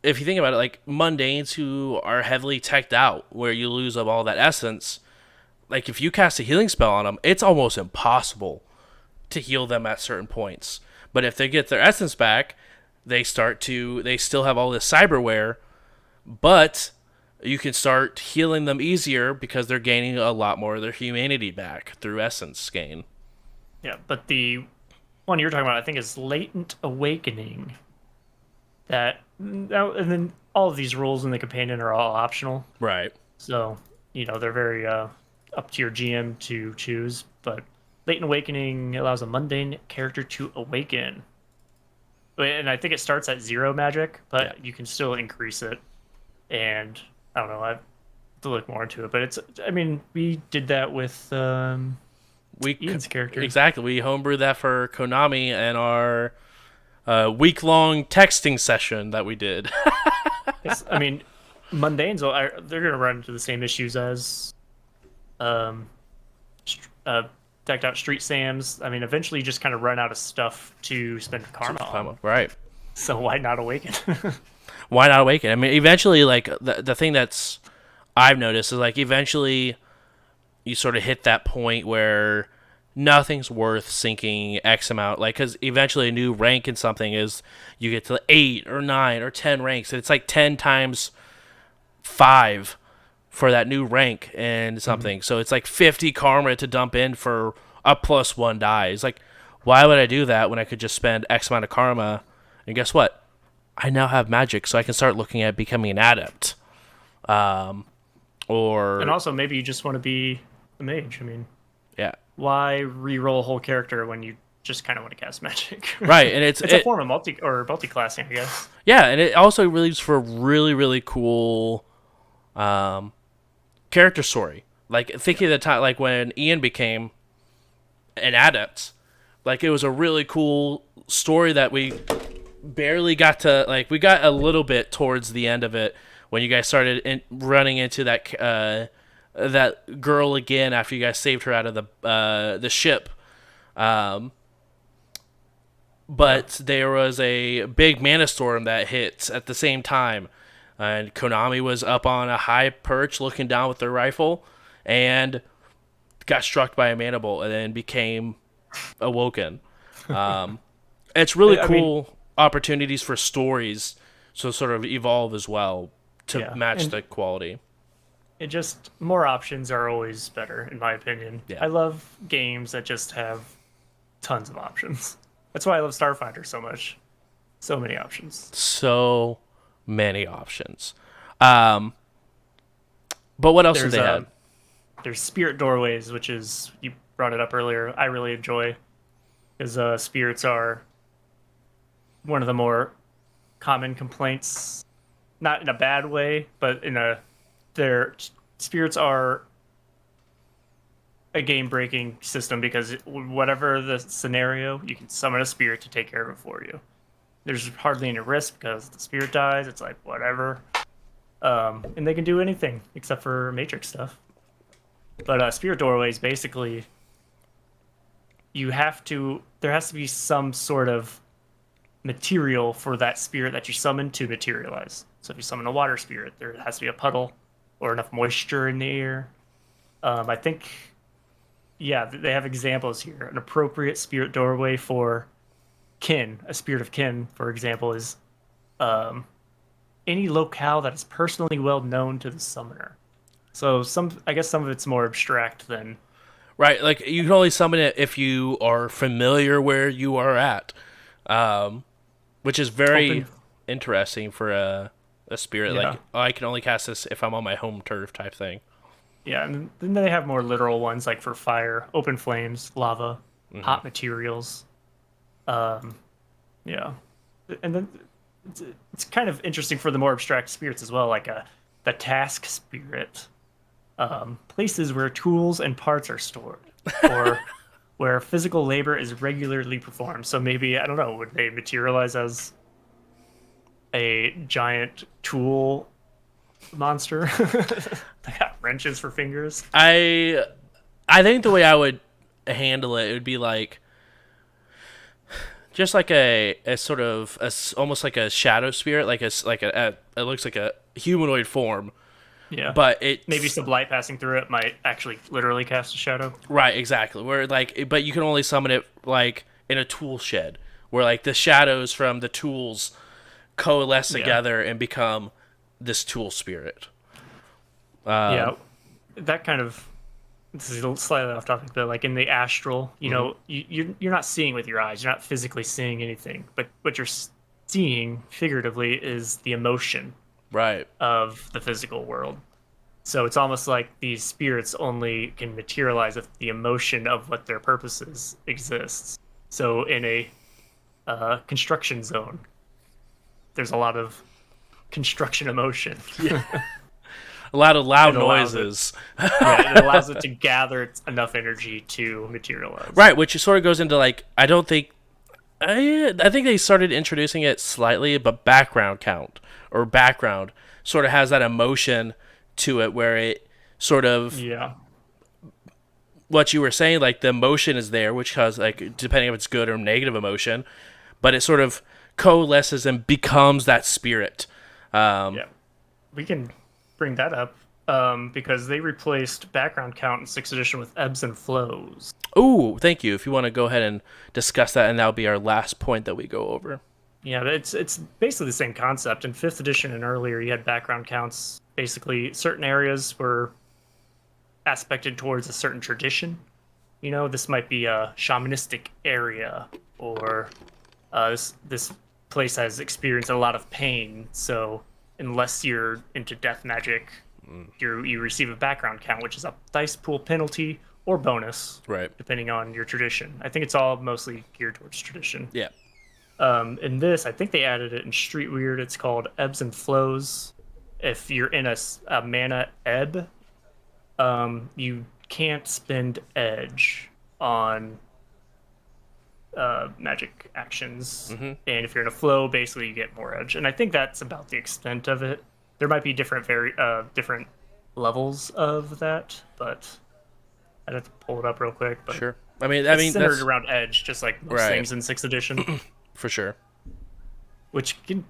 if you think about it, like mundanes who are heavily teched out, where you lose up all that essence, like if you cast a healing spell on them, it's almost impossible to heal them at certain points. But if they get their essence back, they still have all this cyberware, but you can start healing them easier because they're gaining a lot more of their humanity back through essence gain. Yeah, but the one you're talking about, I think, is Latent Awakening. And then all of these rules in the companion are all optional. Right. So, they're very up to your GM to choose. But Latent Awakening allows a mundane character to awaken. And I think it starts at 0 magic, but Yeah. you can still increase it. And I don't know, I have to look more into it. But we did that with Ian's character. Exactly. We homebrewed that for Konami and our week-long texting session that we did. Mundanes, they're going to run into the same issues as st- uh, decked out Street Sams. Eventually you just kind of run out of stuff to spend karma on. Right. So why not awaken? Why not awaken? Eventually, like the thing that's I've noticed is like eventually you sort of hit that point where nothing's worth sinking X amount. Like, because eventually a new rank in something is you get to 8 or 9 or 10 ranks. And it's like 10 times 5 for that new rank and something. So it's like 50 karma to dump in for a +1 die. It's like, why would I do that when I could just spend X amount of karma? And guess what? I now have magic, so I can start looking at becoming an adept. And also, maybe you just want to be a mage. Yeah. Why re-roll a whole character when you just kind of want to cast magic? Right, and it's a form of multi-classing, I guess. Yeah, and it also leaves for a really, really cool character story. Like, thinking of the time, like, when Ian became an adept, like, it was a really cool story that we barely got to, like, we got a little bit towards the end of it when you guys started running into that girl again after you guys saved her out of the ship. But there was a big mana storm that hit at the same time, and Konami was up on a high perch looking down with their rifle and got struck by a mana bolt and then became awoken. It's really cool opportunities for stories to sort of evolve as well to match the quality. It just, more options are always better, in my opinion. Yeah. I love games that just have tons of options. That's why I love Starfighter so much. So many options. So many options. But what else did they have? There's Spirit Doorways, which is, you brought it up earlier, I really enjoy. Because spirits are one of the more common complaints. Not in a bad way, but their spirits are a game-breaking system because whatever the scenario, you can summon a spirit to take care of it for you. There's hardly any risk because the spirit dies. It's like whatever, and they can do anything except for Matrix stuff. But Spirit Doorways, basically, there has to be some sort of material for that spirit that you summon to materialize. So if you summon a water spirit, there has to be a puddle or enough moisture in the air. I think, they have examples here. An appropriate spirit doorway for kin, a spirit of kin, for example, is any locale that is personally well known to the summoner. So I guess some of it's more abstract than. Right, like you can only summon it if you are familiar where you are at, which is very Open. interesting for a spirit. Yeah. Like, oh, I can only cast this if I'm on my home turf type thing. Yeah, and then they have more literal ones like for fire, open flames, lava, hot materials. Um, yeah, and then it's kind of interesting for the more abstract spirits as well, like the task spirit, places where tools and parts are stored, or where physical labor is regularly performed. So maybe I don't know, would they materialize as a giant tool monster? They got wrenches for fingers. I think the way I would handle it would be like just like a sort of almost like a shadow spirit, like a it looks like a humanoid form, Yeah. but it Maybe some light passing through it might actually literally cast a shadow. right exactly where like but you can only summon it like in a tool shed where like the shadows from the tools coalesce Yeah. together and become this tool spirit. Yeah. That kind of this is a little slightly off topic, but like in the astral, you know, you're not seeing with your eyes, you're not physically seeing anything, but what you're seeing figuratively is the emotion Right. of the physical world. So it's almost like these spirits only can materialize if the emotion of what their purposes exists. So in a construction zone, there's a lot of construction emotion. A lot of loud It allows it- noises. Yeah, it allows it to gather enough energy to materialize. Right, which sort of goes into like I don't think I think they started introducing it slightly, but background count or background sort of has that emotion to it where it sort of Yeah. what you were saying, like the emotion is there, which has like depending if it's good or negative emotion, but it sort of coalesces and becomes that spirit. Yeah. We can bring that up because they replaced background count in 6th edition with ebbs and flows. Ooh, thank you. If you want to go ahead and discuss that, and that'll be our last point that we go over. Yeah, but it's basically the same concept. In 5th edition and earlier, you had background counts. Basically, certain areas were aspected towards a certain tradition. You know, this might be a shamanistic area, or this place has experienced a lot of pain. So unless you're into death magic, you receive a background count, which is a dice pool penalty or bonus, Right. depending on your tradition. I think it's all mostly geared towards tradition. Yeah. In this, I think they added it in Street Weird. It's called ebbs and flows. If you're in a mana ebb, you can't spend edge on magic actions, and if you're in a flow, basically you get more edge. And I think that's about the extent of it. There might be different different levels of that, but I'd have to pull it up real quick. But Sure. I mean, it's centered that's around edge, just like most Right. things in 6th edition, for sure. which can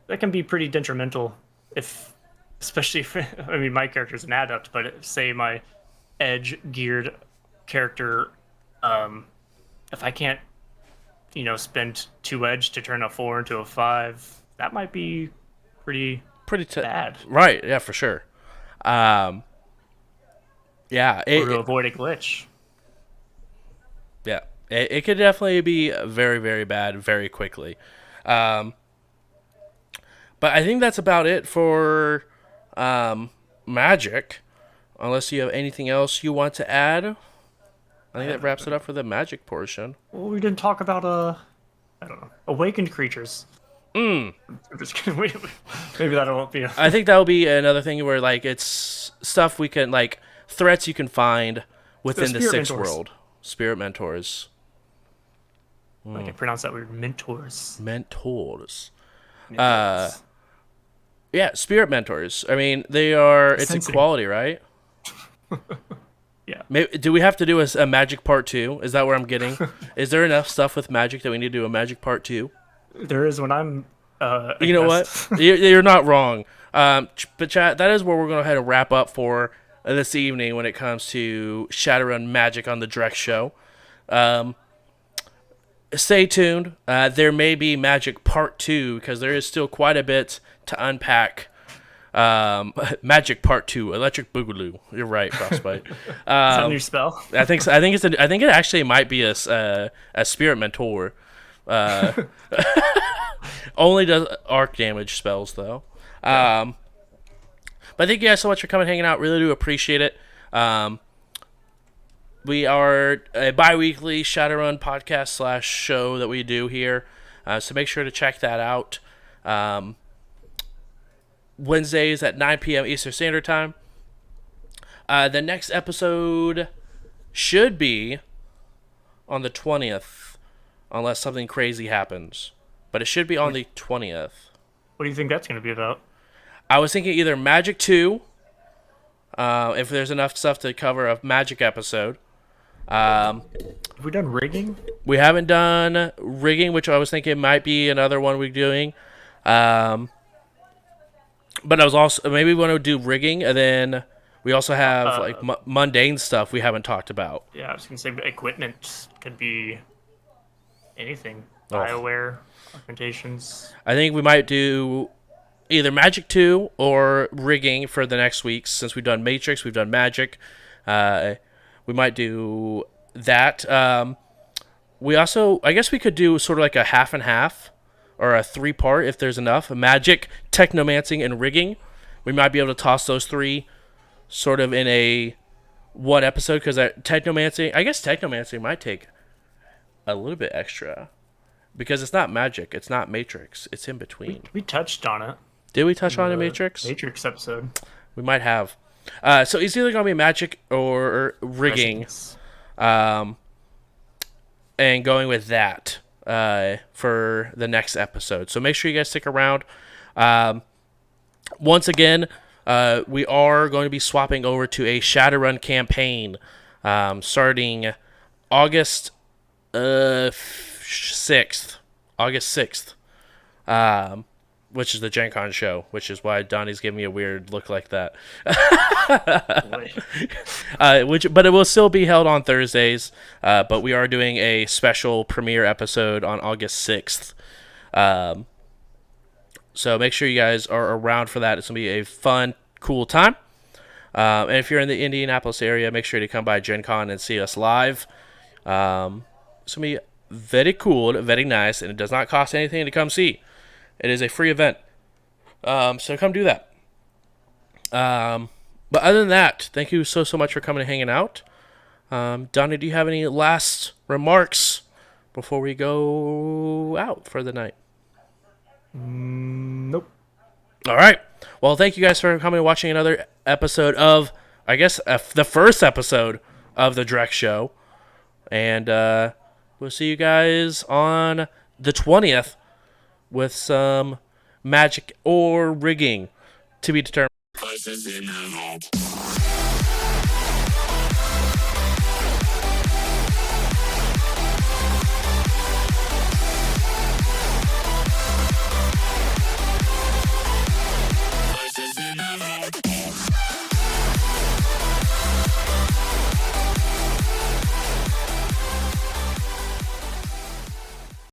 that can be pretty detrimental if, especially if I mean my character's an adept, but say my edge geared character, if I can't, spend 2 edge to turn a 4 into a 5, that might be pretty bad. Right. Yeah, for sure. Yeah. Or to avoid a glitch. Yeah. It could definitely be very, very bad very quickly. But I think that's about it for magic. Unless you have anything else you want to add. I think that wraps it up for the magic portion. Well, we didn't talk about I don't know, awakened creatures. I'm just kidding. Maybe that won't be. I think that will be another thing where like it's stuff we can like threats you can find within the spirit sixth mentors. world. Spirit mentors. Like I pronounce that weird. Mentors. Mentors. Mentors. Yeah, spirit mentors. I mean, they are. It's Sensing. equality, right? Yeah. Maybe, do we have to do a magic part 2? Is that where I'm getting? Is there enough stuff with magic that we need to do a magic part 2? There is when I'm. You know what? You're not wrong. But chat, that is where we're going to head and wrap up for this evening when it comes to Shadowrun Magic on the Drek Show. Stay tuned. There may be Magic Part 2 because there is still quite a bit to unpack Magic Part 2, Electric Boogaloo. You're right, Frostbite. Is that a new spell? I think so. I think it actually might be a Spirit Mentor. Only does arc damage spells though. But thank you guys so much for coming, hanging out. Really do appreciate it. We are a bi-weekly Shadowrun podcast / show that we do here. So make sure to check that out. Wednesdays at 9 p.m. Eastern Standard Time. The next episode should be on the 20th, unless something crazy happens. But it should be on the 20th. What do you think that's going to be about? I was thinking either Magic 2, if there's enough stuff to cover a Magic episode. Have we done rigging? We haven't done rigging, which I was thinking might be another one we're doing. But I was also maybe we want to do rigging, and then we also have mundane stuff we haven't talked about. Yeah, I was going to say equipment could be anything. BioWare, augmentations. I think we might do either Magic 2 or rigging for the next week. Since we've done Matrix, we've done Magic. We might do that. We also, I guess we could do sort of like a half and half, or a 3-part if there's enough. Magic, Technomancing, and rigging. We might be able to toss those 3 sort of in a one episode, because Technomancing, I guess Technomancing might take a little bit extra, because it's not Magic, it's not Matrix, it's in between. We touched on it. Did we touch on a Matrix? Matrix episode. We might have. So it's either going to be Magic or rigging. And going with that for the next episode. So make sure you guys stick around. Once again, we are going to be swapping over to a Shadowrun campaign starting August 6th. August 6th. Which is the Gen Con show, which is why Donnie's giving me a weird look like that. But it will still be held on Thursdays. But we are doing a special premiere episode on August 6th. So make sure you guys are around for that. It's going to be a fun, cool time. And if you're in the Indianapolis area, make sure to come by Gen Con and see us live. It's going to be very cool, very nice, and it does not cost anything to come see. It is a free event. So come do that. But other than that, thank you so much for coming and hanging out. Donnie, do you have any last remarks before we go out for the night? Nope. All right. Well, thank you guys for coming and watching another episode of, I guess, the first episode of the Drek Show. And we'll see you guys on the 20th. With some magic or rigging to be determined.